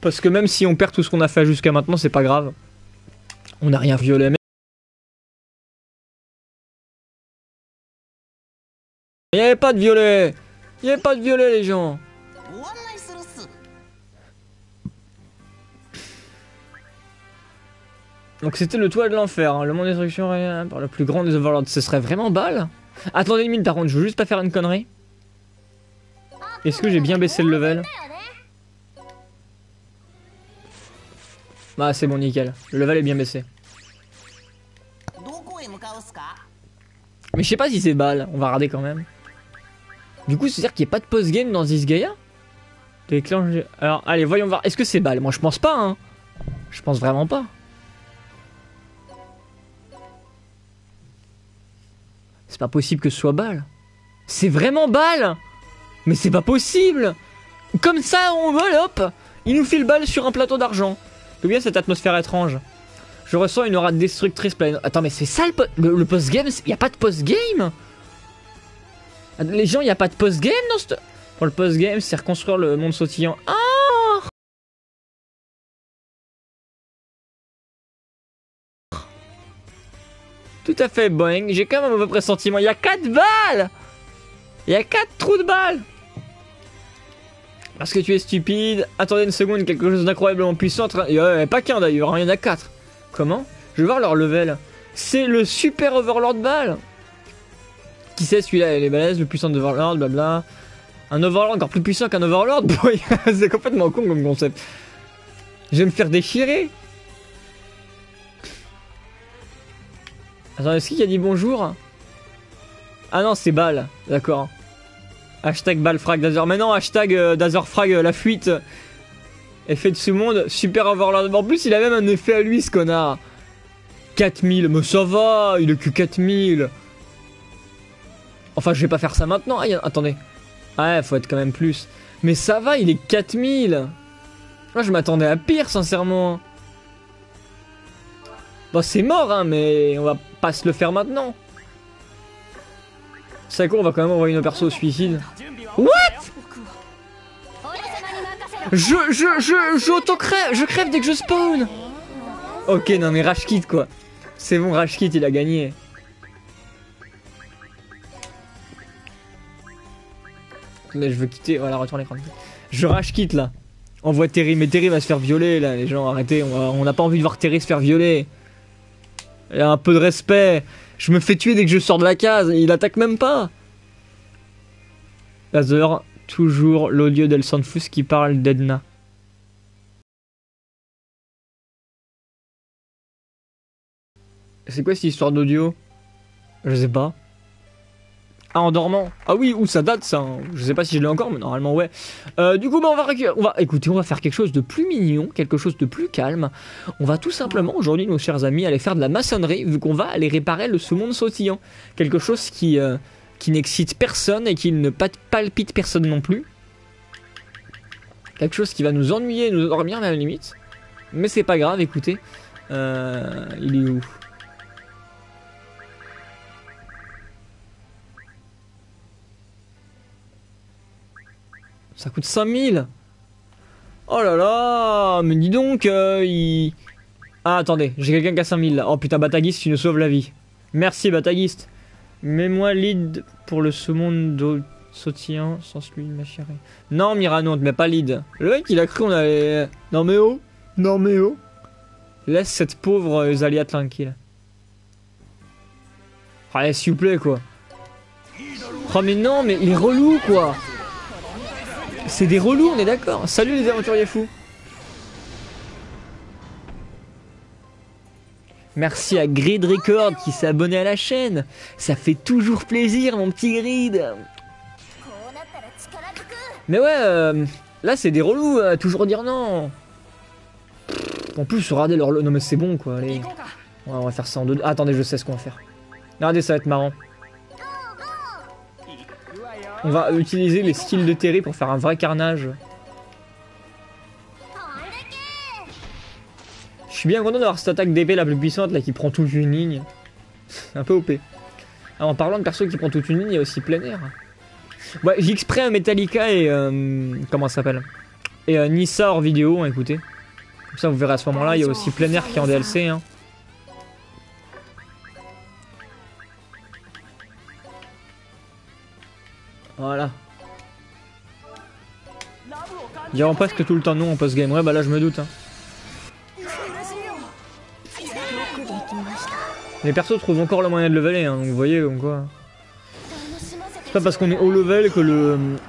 Parce que même si on perd tout ce qu'on a fait jusqu'à maintenant, c'est pas grave. On n'a rien violé. Il n'y avait pas de violet. Il n'y avait pas de violet, les gens. Donc c'était le toit de l'enfer, hein. Le monde destruction par le plus grand des overlords. Ce serait vraiment balle. Attendez une minute par contre, je veux juste pas faire une connerie. Est-ce que j'ai bien baissé le level? Bah c'est bon, nickel. Le level est bien baissé. Mais je sais pas si c'est balle, on va regarder quand même. Du coup, c'est-à-dire qu'il n'y a pas de post-game dans This Gaia? Alors, allez, voyons voir. Est-ce que c'est balle? Moi, je pense pas, hein. Je pense vraiment pas. C'est pas possible que ce soit balle. C'est vraiment balle. Mais c'est pas possible. Comme ça, on vole, hop. Il nous file balle sur un plateau d'argent. D'où vient cette atmosphère étrange? Je ressens une aura destructrice pleine. Attends, mais c'est ça le post-game? Il n'y a pas de post-game? Les gens, il n'y a pas de post-game dans ce... Pour le post-game, c'est reconstruire le monde sautillant. Ah! Tout à fait, Boeing. J'ai quand même un mauvais pressentiment. Il y a 4 balles! Il y a 4 trous de balles! Parce que tu es stupide. Attendez une seconde, quelque chose d'incroyablement puissant. Il n'y en a pas qu'un d'ailleurs, il y en a 4. Comment? Je vais voir leur level. C'est le super overlord balle. Qui c'est celui-là? Il est balèze, le puissant overlord, blabla. Un overlord encore plus puissant qu'un overlord? C'est complètement con comme concept. Je vais me faire déchirer. Attends, est-ce qu'il a dit bonjour? Ah non, c'est balle, d'accord. Hashtag balfrag d'Azur. Mais non, hashtag d'Azurfrag la fuite. Effet de ce monde, super overlord. En plus, il a même un effet à lui, ce connard. 4000, mais ça va, il est que 4000. Enfin, je vais pas faire ça maintenant. Ah, attendez. Ouais, faut être quand même plus. Mais ça va, il est 4000. Moi, je m'attendais à pire, sincèrement. Bon, c'est mort, hein, mais on va pas se le faire maintenant. C'est quoi, on va quand même envoyer nos persos au suicide. What? Je crève dès que je spawn. Ok, non mais Rage Kit quoi. C'est bon, Rage Kit, il a gagné. Mais je veux quitter, voilà, retourne l'écran. Je Rage Kit là. On voit Terry, mais Terry va se faire violer là, les gens, arrêtez. On n'a pas envie de voir Terry se faire violer. Il y a un peu de respect. Je me fais tuer dès que je sors de la case, il attaque même pas. Laser, toujours l'audio d'El Sanfus qui parle d'Edna. C'est quoi cette histoire d'audio? Je sais pas. Ah, en dormant. Ah oui, où ça date ça, hein. Je sais pas si je l'ai encore, mais normalement ouais. Du coup, bah, on va faire quelque chose de plus mignon, quelque chose de plus calme. On va tout simplement, aujourd'hui, nos chers amis, aller faire de la maçonnerie, vu qu'on va aller réparer ce monde sautillant. Quelque chose qui n'excite personne et qui ne palpite personne non plus. Quelque chose qui va nous ennuyer, nous endormir à la limite. Mais c'est pas grave, écoutez. Il est où? Ça coûte 5000. Oh là là. Mais dis donc, Ah, attendez, j'ai quelqu'un qui a 5000 là. Oh putain, Batagist, tu nous sauves la vie. Merci, Batagist. Mets-moi lead pour le saumon d'eau sautillant, sans lui, ma chérie. Non, Mirano, on te met pas lead. Le mec, il a cru qu'on allait... Non mais oh. Non mais oh. Laisse cette pauvre Zalia tranquille. Allez, s'il vous plaît, quoi. Oh mais non, mais il est relou, quoi. C'est des relous, on est d'accord. Salut les aventuriers fous. Merci à Grid Record qui s'est abonné à la chaîne. Ça fait toujours plaisir, mon petit Grid. Mais ouais, là c'est des relous, toujours dire non. En plus, regardez leur... Non mais c'est bon quoi, allez. Ouais, on va faire ça en deux... Ah, attendez, je sais ce qu'on va faire. Regardez, ça va être marrant. On va utiliser les skills de Terry pour faire un vrai carnage. Je suis bien content d'avoir cette attaque d'épée la plus puissante là qui prend toute une ligne. C'est un peu OP. Ah, en parlant de perso qui prend toute une ligne, il y a aussi plein air. Ouais, j'ai exprès un Metallica et comment ça s'appelle? Et Nissa hors vidéo, hein, écoutez. Comme ça vous verrez à ce moment-là, il y a aussi plein air qui est en DLC. Hein. Voilà. Ils diront presque tout le temps non en post-game. Ouais, bah là je me doute. Hein. Les persos trouvent encore le moyen de leveler, hein, donc vous voyez comme quoi. C'est pas parce qu'on est haut level que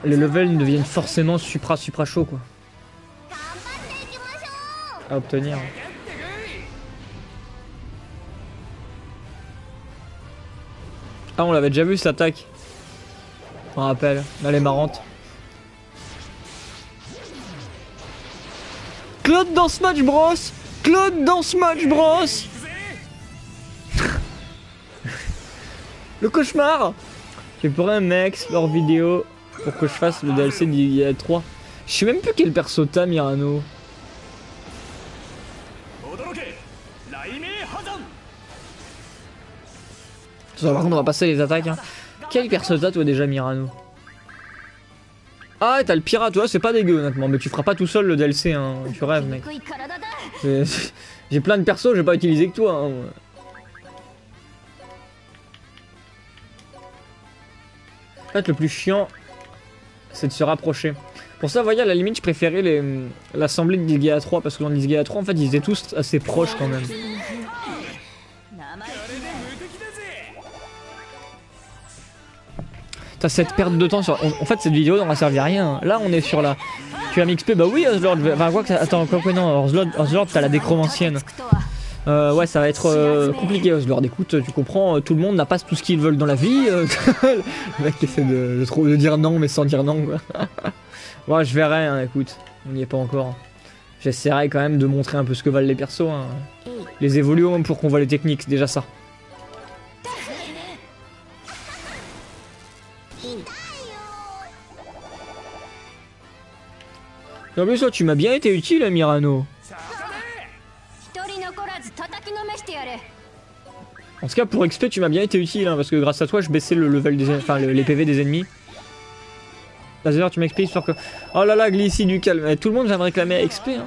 les levels deviennent forcément supra chaud quoi. À obtenir. Ah, on l'avait déjà vu cette attaque. Je me rappelle, elle est marrante. Claude dans Smash Bros. Claude dans Smash Bros. Le cauchemar. J'ai pour un mec leur vidéo pour que je fasse le DLC d'IA 3. Je sais même plus quel perso t'as, Mirano. Par contre on va passer les attaques. Hein. Quel perso t'as toi déjà, Mirano? Ah, t'as le pirate, toi, c'est pas dégueu honnêtement, mais tu feras pas tout seul le DLC, hein. Tu rêves, mec. J'ai plein de persos, j'ai pas utilisé que toi. Hein. En fait, le plus chiant, c'est de se rapprocher. Pour ça, vous voyez, à la limite, je préférais l'assemblée de Disgaea 3, parce que dans Disgaea 3, en fait, ils étaient tous assez proches quand même. T'as cette perte de temps sur... En fait, cette vidéo n'aura servi à rien. Là, on est sur la... Tu as MXP, bah oui, Ozzlord. Enfin, quoi que ça... Attends, quoi que non, Ozzlord, t'as la déchromancienne. Ouais, ça va être compliqué, Ozzlord. Écoute, tu comprends, tout le monde n'a pas tout ce qu'ils veulent dans la vie. Le mec qui essaie de dire non, mais sans dire non, quoi. Ouais, je verrai, hein, écoute. On n'y est pas encore. J'essaierai quand même de montrer un peu ce que valent les persos. Hein. Les évoluer même pour qu'on voit les techniques, c'est déjà ça. En plus, toi, tu m'as bien été utile, Mirano. En tout cas, pour XP, tu m'as bien été utile, hein, parce que grâce à toi, je baissais le level des, enfin, les PV des ennemis. D'ailleurs, tu m'expliques sur que... Oh là là, Glissi du calme. Tout le monde vient me réclamer XP. Hein.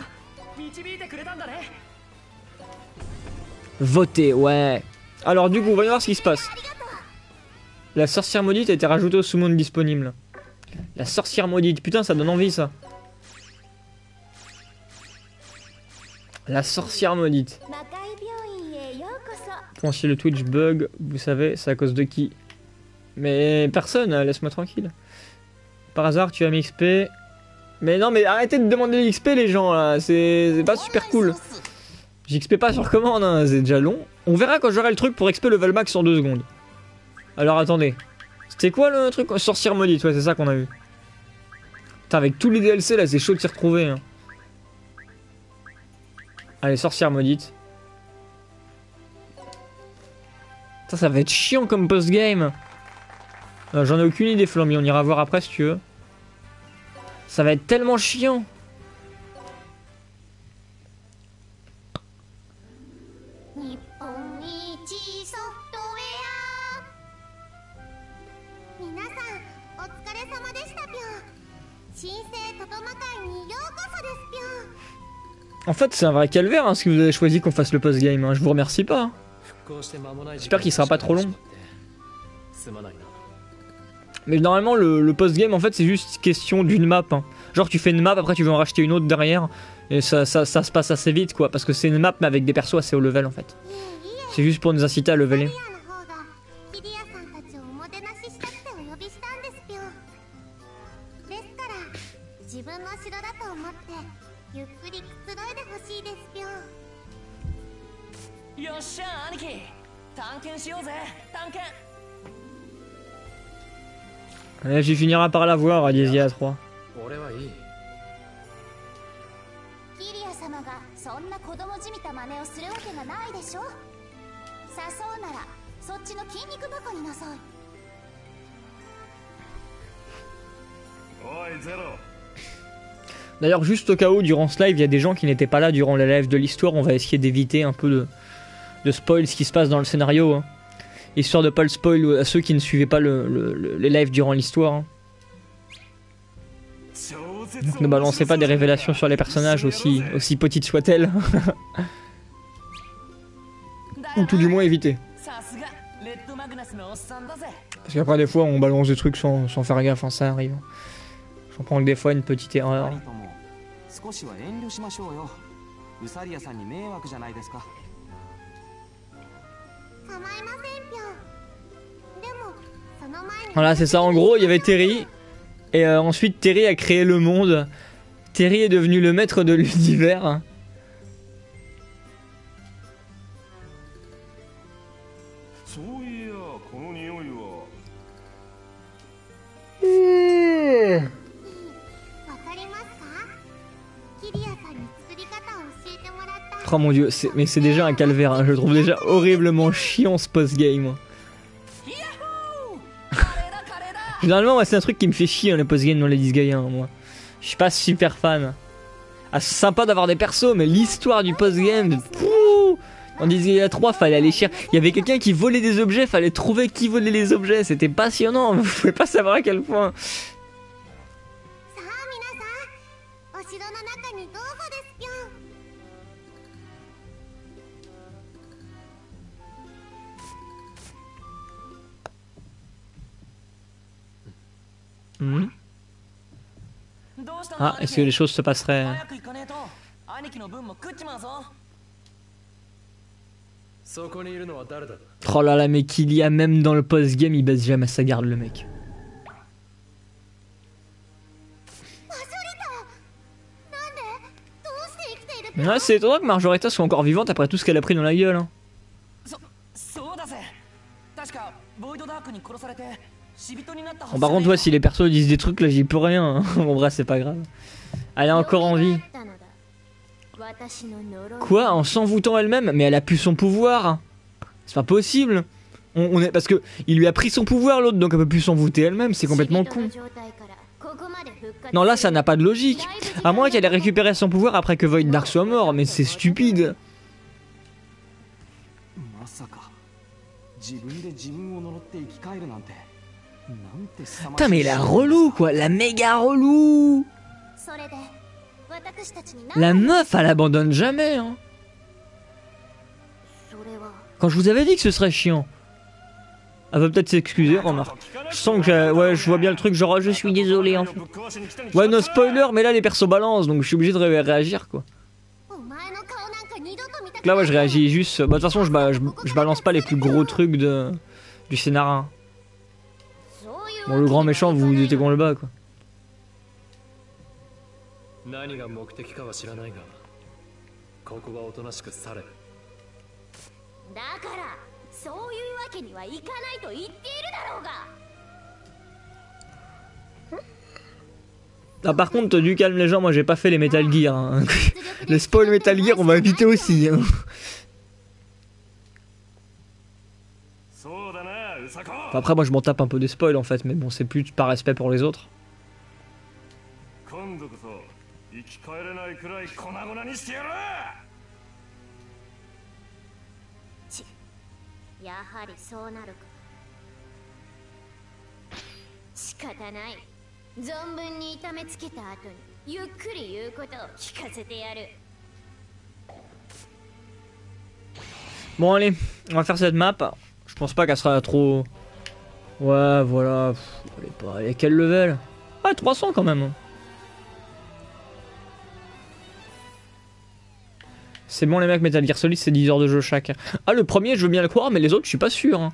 Voter, ouais. Alors, du coup, voyons voir ce qui se passe. La sorcière maudite a été rajoutée au summon disponible. La sorcière maudite, putain, ça donne envie, ça. La sorcière maudite. Bon, si le Twitch bug, vous savez, c'est à cause de qui? Mais personne, laisse-moi tranquille. Par hasard, tu as mis XP. Mais non, mais arrêtez de demander l'XP, les gens, là. C'est pas super cool. J'XP pas sur commande, hein, c'est déjà long. On verra quand j'aurai le truc pour XP level max en 2 secondes. Alors, attendez. C'était quoi le truc? Sorcière maudite, ouais, c'est ça qu'on a vu. Putain, avec tous les DLC, là, c'est chaud de s'y retrouver, hein. Allez, sorcière maudite. Ça va être chiant comme post-game. J'en ai aucune idée, Flamby, on ira voir après si tu veux. Ça va être tellement chiant. En fait, c'est un vrai calvaire hein, ce que vous avez choisi qu'on fasse le post-game. Hein. Je vous remercie pas. Hein. J'espère qu'il sera pas trop long. Mais normalement, le post-game, en fait, c'est juste question d'une map. Hein. Genre, tu fais une map, après tu veux en racheter une autre derrière. Et ça se passe assez vite, quoi. Parce que c'est une map, mais avec des persos assez haut level, en fait. C'est juste pour nous inciter à leveler. Allez, j'y finirai par la voir à Disgaea 3. D'ailleurs, juste au cas où, durant ce live, il y a des gens qui n'étaient pas là durant le live de l'histoire. On va essayer d'éviter un peu de spoil ce qui se passe dans le scénario. Hein. Histoire de pas le spoil à ceux qui ne suivaient pas les lives durant l'histoire. Hein. Donc ne balancez pas des révélations sur les personnages aussi petites soient-elles. Ou tout du moins éviter. Parce qu'après des fois on balance des trucs sans faire gaffe, hein, ça arrive. J'en prends que des fois une petite erreur. Voilà, c'est ça, en gros il y avait Terry. Et ensuite Terry a créé le monde. Terry est devenu le maître de l'univers. Oh mon dieu, mais c'est déjà un calvaire, hein. Je le trouve déjà horriblement chiant ce post-game. Généralement, ouais, c'est un truc qui me fait chier, hein, les post-game dans les Disgaea, moi. Je suis pas super fan. Ah, c'est sympa d'avoir des persos, mais l'histoire du post-game, dans Disgaea 3, fallait aller chercher. Il y avait quelqu'un qui volait des objets, fallait trouver qui volait les objets. C'était passionnant, vous pouvez pas savoir à quel point. Ah, est-ce que les choses se passeraient... Oh là là, mais qu'il y a même dans le post-game, il baisse jamais sa garde, le mec. Ouais, c'est étonnant que Majorita soit encore vivante après tout ce qu'elle a pris dans la gueule. Hein. Bon, par contre, ouais, si les persos disent des trucs, là j'y peux rien. Hein. En vrai, c'est pas grave. Elle est encore en vie. Quoi? En s'envoûtant elle-même? Mais elle a plus son pouvoir. C'est pas possible. Parce que il lui a pris son pouvoir, l'autre, donc elle peut plus s'envoûter elle-même. C'est complètement con. Non, là, ça n'a pas de logique. À moins qu'elle ait récupéré son pouvoir après que Void Dark soit mort, mais c'est stupide. Putain, mais la relou, quoi. La méga relou. La meuf, elle abandonne jamais. Hein. Quand je vous avais dit que ce serait chiant. Elle va peut-être s'excuser, remarque. Je sens que ouais, je vois bien le truc, genre je suis désolé en fait. Ouais, no spoiler, mais là les persos balancent, donc je suis obligé de réagir quoi. Donc là ouais, je réagis juste. Bah, de toute façon, je balance pas les plus gros trucs du scénario. Bon, le grand méchant, vous vous doutez qu'on le bat quoi. Ah, par contre, du calme les gens, moi j'ai pas fait les Metal Gear. Hein. Les spoil Metal Gear, on va éviter aussi. Hein. Enfin, après, moi je m'en tape un peu des spoils en fait, mais bon, c'est plus par respect pour les autres. Bon allez, on va faire cette map. Je pense pas qu'elle sera trop... Ouais voilà, elle est quel level? Ah 300 quand même. C'est bon les mecs, Metal Gear Solid c'est 10 heures de jeu chaque. Ah le premier je veux bien le croire, mais les autres je suis pas sûr. Hein.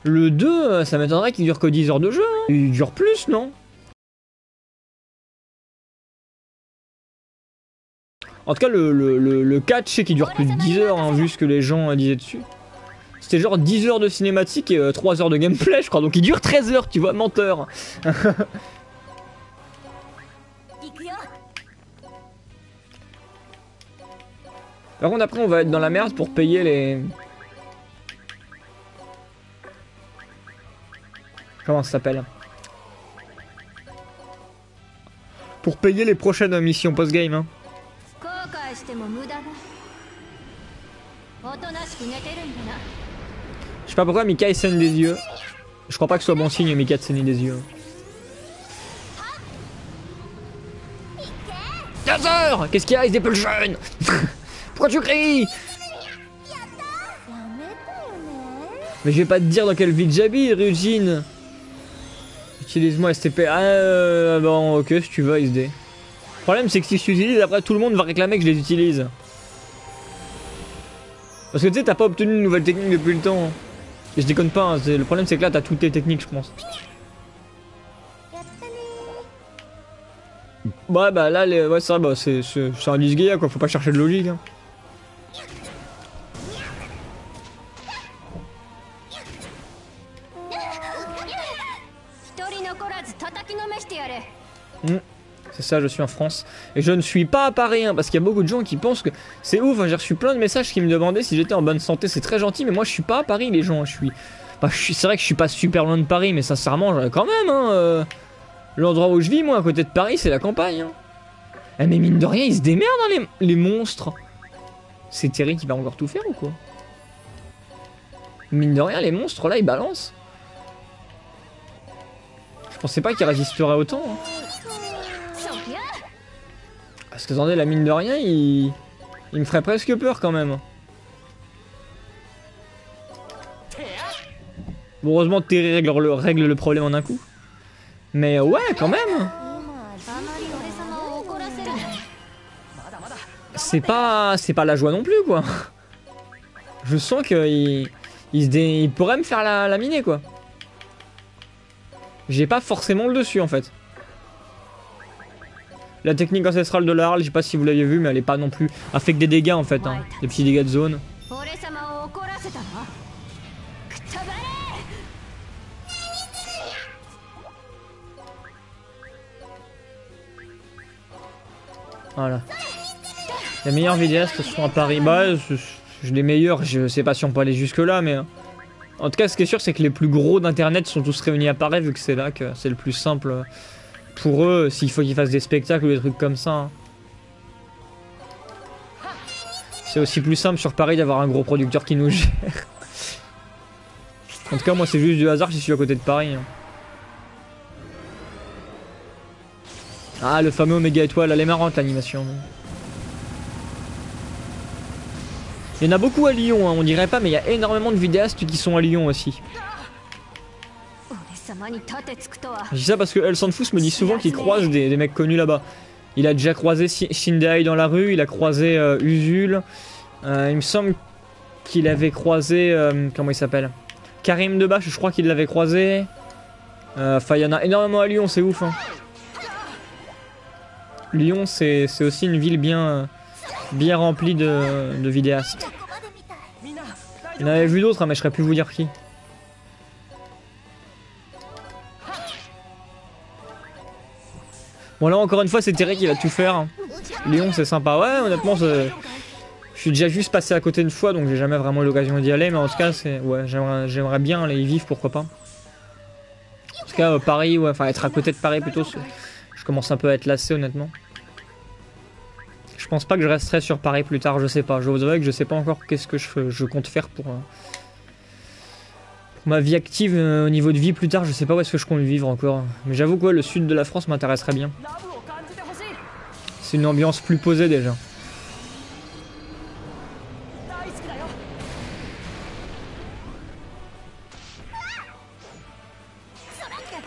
Le 2, ça m'étonnerait qu'il dure que 10 heures de jeu. Hein. Il dure plus, non? En tout cas, le 4, je sais qu'il dure plus de 10 heures, hein, vu ce que les gens disaient dessus. C'était genre 10 heures de cinématique et 3 heures de gameplay, je crois. Donc il dure 13 heures, tu vois, menteur. Par contre, après, on va être dans la merde pour payer les... Comment ça s'appelle? Pour payer les prochaines missions post-game. Hein. Je sais pas pourquoi Mika il saigne des yeux. Je crois pas que ce soit bon signe Mika de saigner des yeux. 15h. Qu'est-ce qu'il y a? Il se dépelle jeune. Pourquoi tu cries? Mais je vais pas te dire dans quelle ville j'habite, Ryujin. Utilise-moi STP. Ah bon ok si tu veux XD. Le problème c'est que si je t'utilise après tout le monde va réclamer que je les utilise. Parce que tu sais t'as pas obtenu une nouvelle technique depuis le temps. Et je déconne pas, hein, le problème c'est que là t'as toutes les techniques je pense. Ouais bah là ouais ça bah c'est un disgaea quoi, faut pas chercher de logique hein. C'est ça, je suis en France. Et je ne suis pas à Paris, hein, parce qu'il y a beaucoup de gens qui pensent que c'est ouf. Hein, j'ai reçu plein de messages qui me demandaient si j'étais en bonne santé. C'est très gentil, mais moi je suis pas à Paris, les gens. C'est vrai que je suis pas super loin de Paris, mais sincèrement, quand même. Hein, l'endroit où je vis, moi, à côté de Paris, c'est la campagne. Hein. Eh, mais mine de rien, ils se démerdent, hein, les monstres. C'est Terry qui va encore tout faire ou quoi? Mine de rien, les monstres là, ils balancent. Je pensais pas qu'ils résisteraient autant. Hein. Parce que attendez, la mine de rien, il me ferait presque peur quand même. Bon, heureusement Terry règle le problème en un coup. Mais ouais, quand même. C'est pas la joie non plus quoi. Je sens qu'il pourrait me faire la miner quoi. J'ai pas forcément le dessus en fait. La technique ancestrale de la Harle, je sais pas si vous l'avez vu, mais elle est pas non plus. Elle fait que des dégâts en fait, hein. Des petits dégâts de zone. Voilà. Les meilleurs vidéastes sont à Paris. Bah, les meilleurs, je sais pas si on peut aller jusque là, mais. En tout cas, ce qui est sûr, c'est que les plus gros d'internet sont tous réunis à Paris, vu que c'est là que c'est le plus simple. Pour eux, s'il faut qu'ils fassent des spectacles ou des trucs comme ça. Hein. C'est aussi plus simple sur Paris d'avoir un gros producteur qui nous gère. En tout cas, moi, c'est juste du hasard si je suis à côté de Paris. Hein. Ah, le fameux Oméga Étoile, elle est marrante l'animation. Il y en a beaucoup à Lyon, hein, on dirait pas, mais il y a énormément de vidéastes qui sont à Lyon aussi. Je dis ça parce que El Sanfus me dit souvent qu'il croise des mecs connus là-bas. Il a déjà croisé Shindeai dans la rue, il a croisé Usul. Il me semble qu'il avait croisé... comment il s'appelle? Karim Debache, je crois qu'il l'avait croisé. Enfin, il y en a énormément à Lyon, c'est ouf. Hein. Lyon, c'est aussi une ville bien remplie de vidéastes. Il y en avait vu d'autres, hein, mais je ne saurais plus vous dire qui. Bon là encore une fois c'est Terry qui va tout faire. Lyon c'est sympa, ouais honnêtement je suis déjà juste passé à côté une fois donc j'ai jamais vraiment eu l'occasion d'y aller, mais en tout cas c'est ouais j'aimerais bien aller y vivre, pourquoi pas. En tout cas Paris, ouais, enfin être à côté de Paris plutôt, je commence un peu à être lassé honnêtement. Je pense pas que je resterai sur Paris plus tard, je sais pas, je vous avoue que je sais pas encore qu'est-ce que je compte faire pour ma vie active au niveau de vie plus tard, je sais pas où est-ce que je compte vivre encore. Mais j'avoue que ouais, le sud de la France m'intéresserait bien. C'est une ambiance plus posée déjà.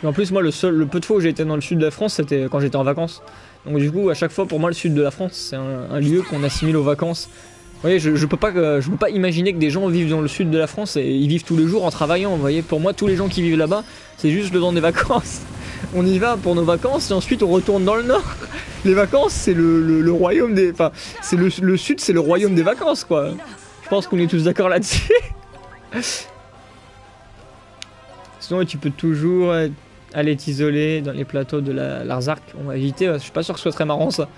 Et en plus moi le peu de fois où j'ai été dans le sud de la France c'était quand j'étais en vacances. Donc du coup à chaque fois pour moi le sud de la France c'est un lieu qu'on assimile aux vacances. Vous voyez, je peux pas imaginer que des gens vivent dans le sud de la France et ils vivent tous les jours en travaillant. Vous voyez, pour moi, tous les gens qui vivent là-bas, c'est juste le temps des vacances. On y va pour nos vacances et ensuite on retourne dans le nord. Les vacances, c'est le royaume des... Enfin, c'est le sud, c'est le royaume des vacances, quoi. Je pense qu'on est tous d'accord là-dessus. Sinon, tu peux toujours aller t'isoler dans les plateaux de l'Arzark. On va éviter, je suis pas sûr que ce soit très marrant, ça.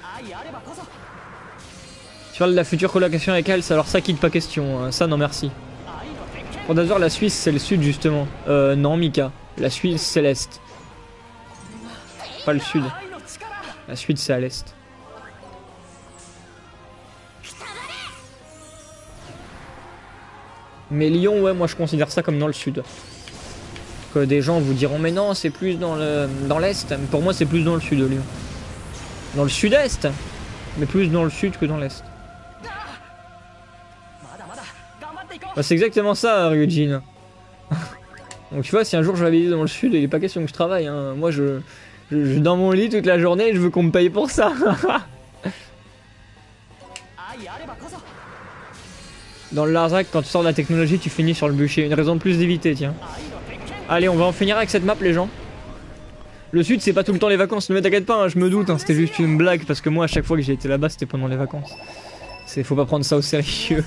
Tu parles de la future colocation avec elle, alors ça quitte pas question, hein. Ça non merci. Pour d'abord la Suisse c'est le sud justement. Non Mika, la Suisse c'est l'est. Pas le sud. La Suisse c'est à l'est. Mais Lyon, ouais, moi je considère ça comme dans le sud. Que des gens vous diront, mais non, c'est plus dans l'est. Pour moi, c'est plus dans le sud de Lyon. Dans le sud-est, mais plus dans le sud que dans l'est. Bah, c'est exactement ça, Ryujin. Donc tu vois, si un jour je vais habiter dans le sud, il n'est pas question que je travaille. Hein. Moi, je dans mon lit toute la journée et je veux qu'on me paye pour ça. Dans le Larzac, quand tu sors de la technologie, tu finis sur le bûcher. Une raison de plus d'éviter, tiens. Allez, on va en finir avec cette map, les gens. Le sud, c'est pas tout le temps les vacances. Ne t'inquiète pas, hein, je me doute. Hein, c'était juste une blague parce que moi, à chaque fois que j'ai été là-bas, c'était pendant les vacances. Faut pas prendre ça au sérieux.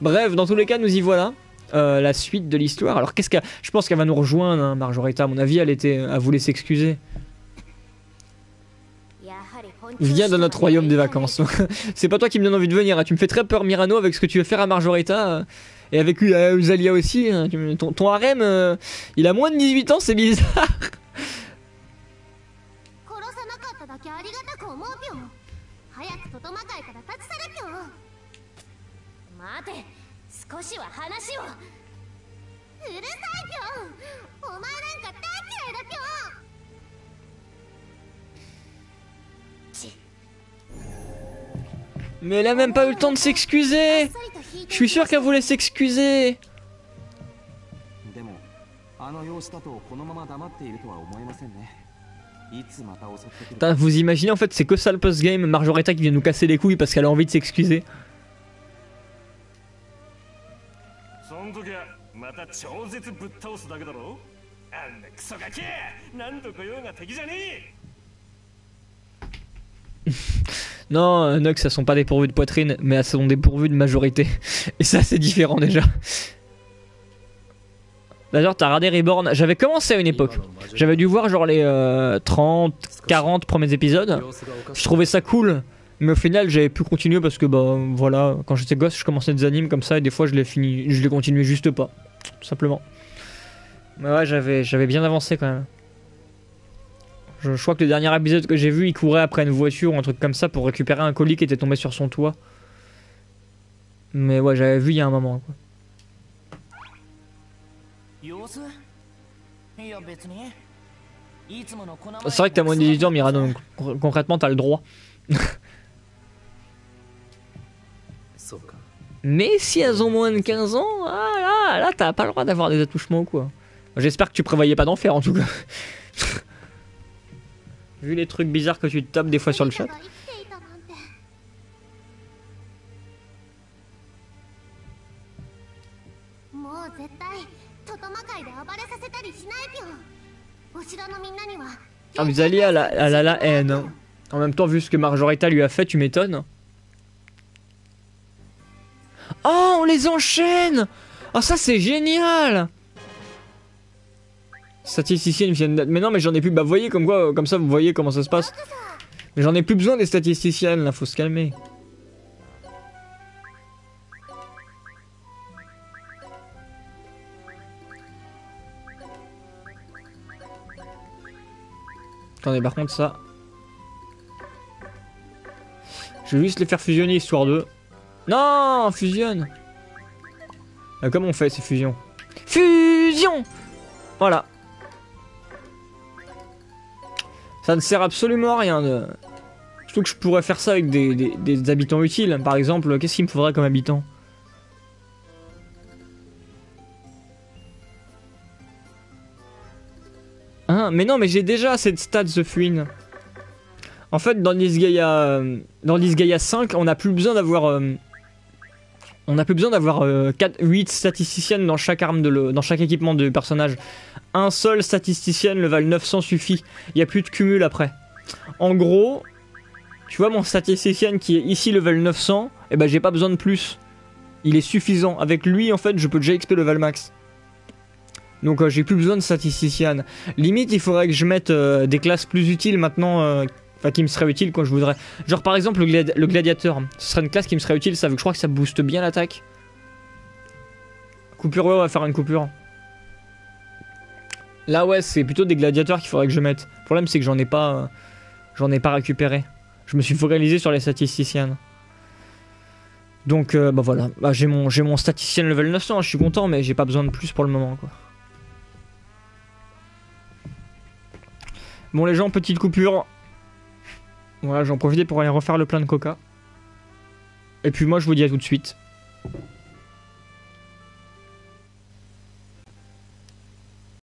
Bref, dans tous les cas, nous y voilà. La suite de l'histoire. Alors, je pense qu'elle va nous rejoindre, hein, Marjorita. À mon avis, elle voulait s'excuser. Viens dans notre royaume des vacances. C'est pas toi qui me donne envie de venir. Hein. Tu me fais très peur, Mirano, avec ce que tu veux faire à Marjorita. Et avec Uzalia aussi. Hein. Ton harem, il a moins de 18 ans, c'est bizarre. Mais elle a même pas eu le temps de s'excuser. Je suis sûr qu'elle voulait s'excuser. Vous imaginez, en fait, c'est que ça le post-game. Marjorita qui vient nous casser les couilles parce qu'elle a envie de s'excuser. Non, Nux, elles sont pas dépourvues de poitrine, mais elles sont dépourvues de majorité. Et ça, c'est différent déjà. D'ailleurs, t'as regardé Reborn. J'avais commencé à une époque. J'avais dû voir genre les 30, 40 premiers épisodes. Je trouvais ça cool. Mais au final, j'avais pu continuer parce que, bah voilà, quand j'étais gosse, je commençais des animes comme ça et des fois, je les continuais juste pas. Tout simplement. Mais ouais, j'avais bien avancé quand même. Je crois que le dernier épisode que j'ai vu, il courait après une voiture ou un truc comme ça pour récupérer un colis qui était tombé sur son toit. Mais ouais, j'avais vu il y a un moment, quoi. C'est vrai que t'as moins de 18 ans, Mirano, donc concrètement t'as le droit. Mais si elles ont moins de 15 ans, là t'as pas le droit d'avoir des attouchements, quoi. J'espère que tu prévoyais pas d'en faire en tout cas. Vu les trucs bizarres que tu te tapes des fois sur le chat. Ah, vous alliez à la haine. Hein. En même temps, vu ce que Marjorita lui a fait, tu m'étonnes. Oh, on les enchaîne. Oh, ça c'est génial. Statisticiennes viennent d'être... Mais non, mais j'en ai plus... Bah, vous voyez comme quoi, comme ça, vous voyez comment ça se passe. Mais j'en ai plus besoin des statisticiennes, là, faut se calmer. Attendez, par contre, ça... Je vais juste les faire fusionner, histoire de... Non, fusionne. Comment on fait ces fusions? Fusion. Voilà. Ça ne sert absolument à rien de... Surtout que je pourrais faire ça avec des habitants utiles. Par exemple, qu'est-ce qu'il me faudrait comme habitant? Hein, mais non, mais j'ai déjà cette stat The Fuin. En fait, dans Disgaea 5, on n'a plus besoin d'avoir... on n'a plus besoin d'avoir 8 statisticiennes dans chaque arme dans chaque équipement de personnage. Un seul statisticien level 900 suffit. Il n'y a plus de cumul après. En gros, tu vois mon statisticien qui est ici level 900, et ben j'ai pas besoin de plus. Il est suffisant. Avec lui, en fait, je peux déjà XP level max. Donc j'ai plus besoin de statisticienne. Limite, il faudrait que je mette des classes plus utiles maintenant. Enfin, qui me serait utile quand je voudrais. Genre par exemple le gladiateur. Ce serait une classe qui me serait utile, ça veut que je crois que ça booste bien l'attaque. Coupure, ouais, on va faire une coupure. Là ouais, c'est plutôt des gladiateurs qu'il faudrait que je mette. Le problème c'est que j'en ai pas récupéré. Je me suis focalisé sur les statisticiennes. Donc bah voilà, bah, j'ai mon statisticien level 900, je suis content, mais j'ai pas besoin de plus pour le moment quoi. Bon les gens, petite coupure. Voilà, j'en profitais pour aller refaire le plein de coca. Et puis moi je vous dis à tout de suite.